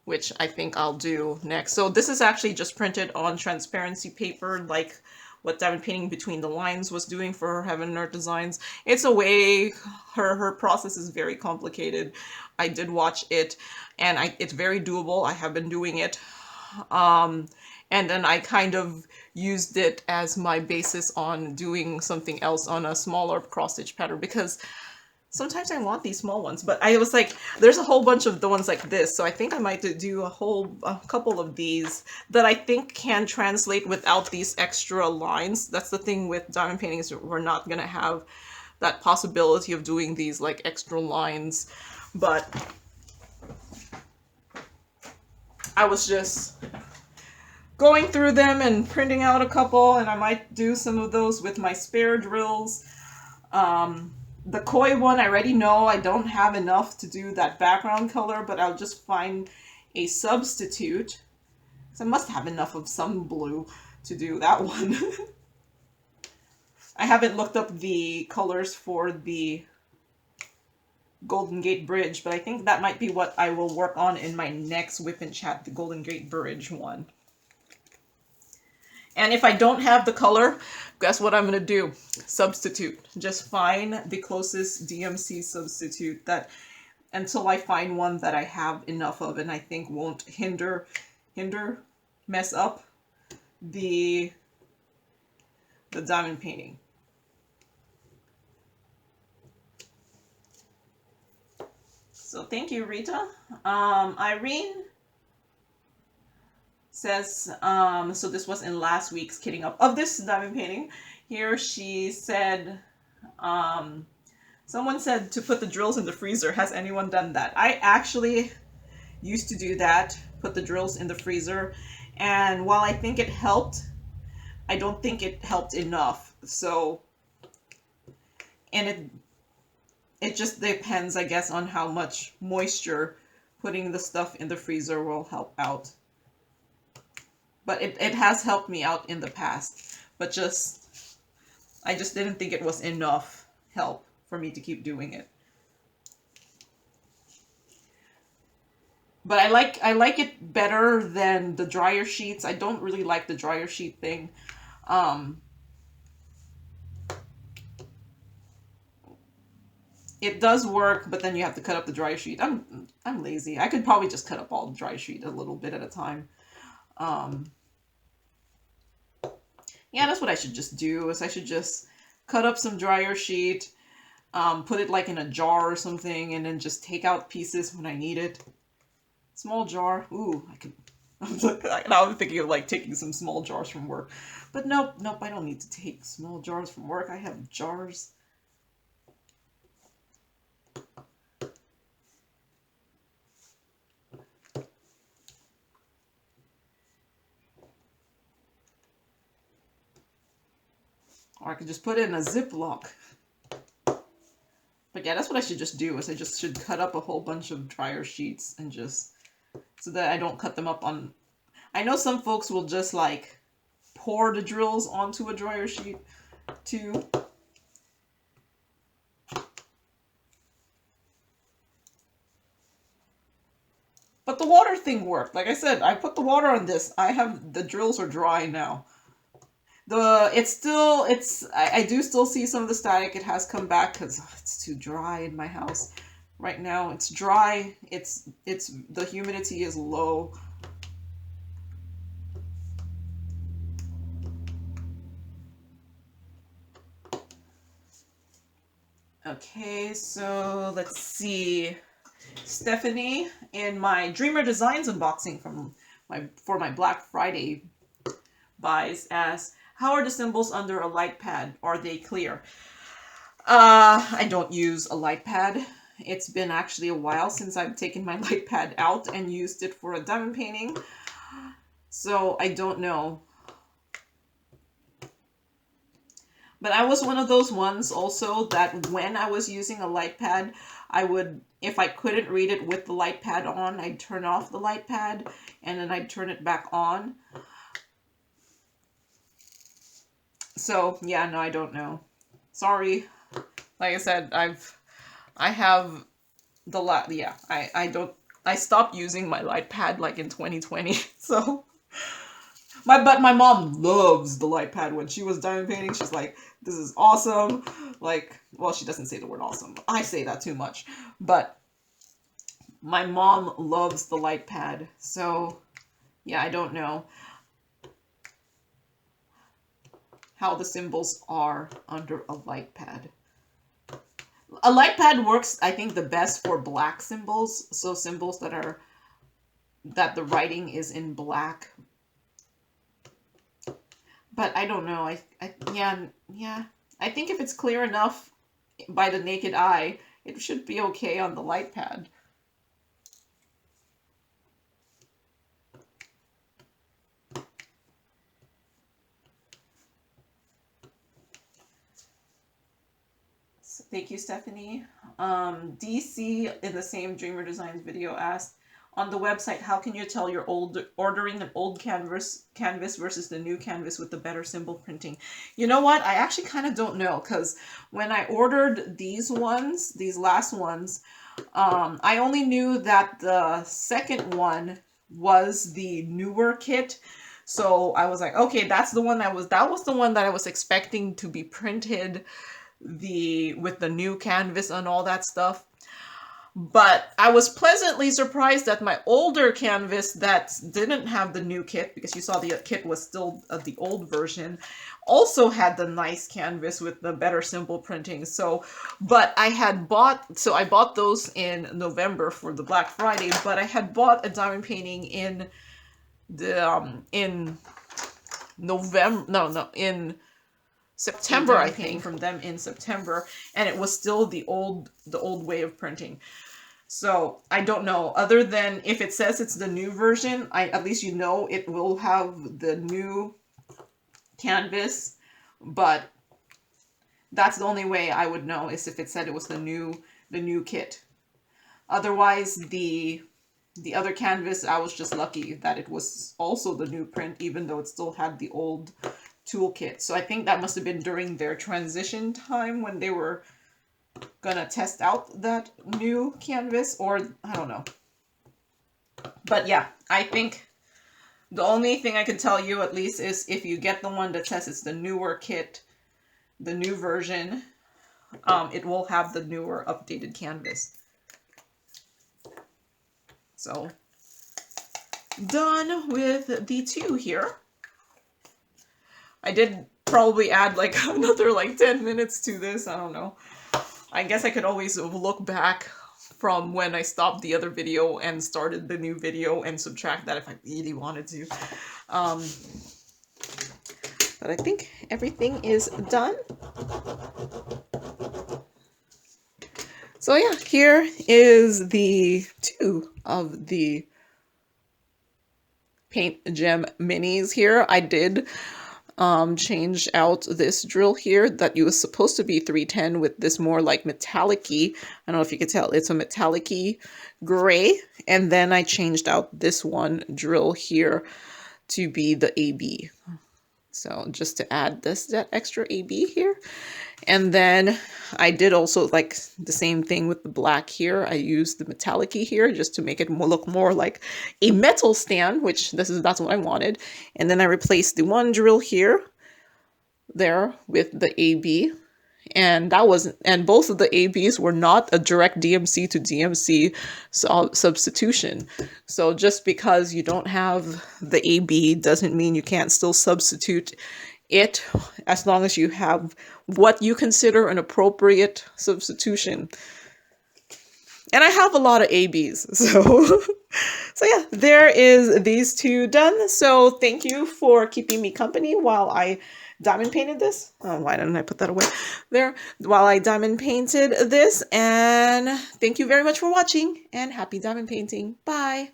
A: which I think I'll do next. So this is actually just printed on transparency paper, like what Diamond Painting Between the Lines was doing for her Heaven and Earth Designs. It's a way, her process is very complicated. I did watch it, and it's very doable. I have been doing it. And then I kind of used it as my basis on doing something else on a smaller cross-stitch pattern, because sometimes I want these small ones, but I was like, there's a whole bunch of the ones like this, so I think I might do a couple of these that I think can translate without these extra lines. That's the thing with diamond painting, is we're not gonna have that possibility of doing these like extra lines. But I was just going through them and printing out a couple, and I might do some of those with my spare drills. The koi one, I already know I don't have enough to do that background color, but I'll just find a substitute. So I must have enough of some blue to do that one. I haven't looked up the colors for the Golden Gate Bridge, but I think that might be what I will work on in my next Whip and Chat, the Golden Gate Bridge one. And if I don't have the color, guess what I'm going to do? Substitute. Just find the closest DMC substitute that, until I find one that I have enough of and I think won't mess up the diamond painting. So thank you, Rita. Irene says, so this was in last week's kitting up of this diamond painting. Here she said, someone said to put the drills in the freezer. Has anyone done that? I actually used to do that, put the drills in the freezer. And while I think it helped, I don't think it helped enough. So, and it just depends, I guess, on how much moisture putting the stuff in the freezer will help out. But it has helped me out in the past. But I just didn't think it was enough help for me to keep doing it. But I like it better than the dryer sheets. I don't really like the dryer sheet thing. It does work, but then you have to cut up the dry sheet. I'm lazy. I could probably just cut up all the dry sheet a little bit at a time. Yeah, that's what I should just do, is I should just cut up some dryer sheet, put it like in a jar or something, and then just take out pieces when I need it. Small jar. Ooh, I could. Now I'm thinking of like taking some small jars from work. But nope, I don't need to take small jars from work. I have jars. Or I could just put it in a Ziploc. But yeah, that's what I should just do, is I just should cut up a whole bunch of dryer sheets and just, so that I don't cut them up on, I know some folks will just like pour the drills onto a dryer sheet too. But the water thing worked. Like I said, I put the water on this. The drills are dry now. I do still see some of the static. It has come back because it's too dry in my house right now. It's dry. The humidity is low. Okay, so let's see. Stephanie in my Dreamer Designs unboxing for my Black Friday buys asks, how are the symbols under a light pad? Are they clear? I don't use a light pad. It's been actually a while since I've taken my light pad out and used it for a diamond painting. So I don't know. But I was one of those ones also that when I was using a light pad, I would, if I couldn't read it with the light pad on, I'd turn off the light pad and then I'd turn it back on. So yeah, no, I don't know. Sorry. Like I said, I stopped using my light pad like in 2020. So but my mom loves the light pad. When she was diamond painting, she's like, this is awesome. Like, well, she doesn't say the word awesome. I say that too much. But my mom loves the light pad. So yeah, I don't know how the symbols are under a light pad. A light pad works, I think, the best for black symbols. So symbols that the writing is in black. But I don't know. Yeah. I think if it's clear enough by the naked eye, it should be okay on the light pad. So thank you, Stephanie. DC in the same Dreamer Designs video asked, on the website, how can you tell you're ordering an old canvas versus the new canvas with the better symbol printing? You know what? I actually kind of don't know, because when I ordered these last ones, I only knew that the second one was the newer kit. So I was like, okay, that was the one that I was expecting to be printed with the new canvas and all that stuff. But I was pleasantly surprised that my older canvas that didn't have the new kit, because you saw the kit was still the old version, also had the nice canvas with the better symbol printing. So, but I bought those in November for the Black Friday, but I had bought a diamond painting in September, I think, from them in September, and it was still the old way of printing. So I don't know, other than if it says it's the new version, at least you know it will have the new canvas, but that's the only way I would know, is if it said it was the new kit. Otherwise, the other canvas, I was just lucky that it was also the new print, even though it still had the old toolkit. So I think that must have been during their transition time when they were gonna test out that new canvas, or I don't know. But yeah, I think The only thing I can tell you at least is if you get the one that says it's the newer kit, the new version, it will have the newer updated canvas. So, done with the 2 here. I did probably add like another like 10 minutes to this, I don't know. I guess I could always look back from when I stopped the other video and started the new video and subtract that if I really wanted to. But I think everything is done. So yeah, here is the 2 of the PaintGem minis here. I did change out this drill here that it was supposed to be 310 with this more like metallic-y, I don't know if you could tell, it's a metallic-y gray, and then I changed out this one drill here to be the AB. So just to add that extra AB here. And then I did also like the same thing with the black here. I used the metallic-y here just to make it look more like a metal stand, which that's what I wanted. And then I replaced the one drill here there with the AB. And both of the ABs were not a direct DMC to DMC substitution. So just because you don't have the AB doesn't mean you can't still substitute it, as long as you have what you consider an appropriate substitution. And I have a lot of ABs, so yeah, there is these 2 done. So thank you for keeping me company while I diamond painted this. Oh, why didn't I put that away there? While I diamond painted this, and thank you very much for watching, and happy diamond painting. Bye.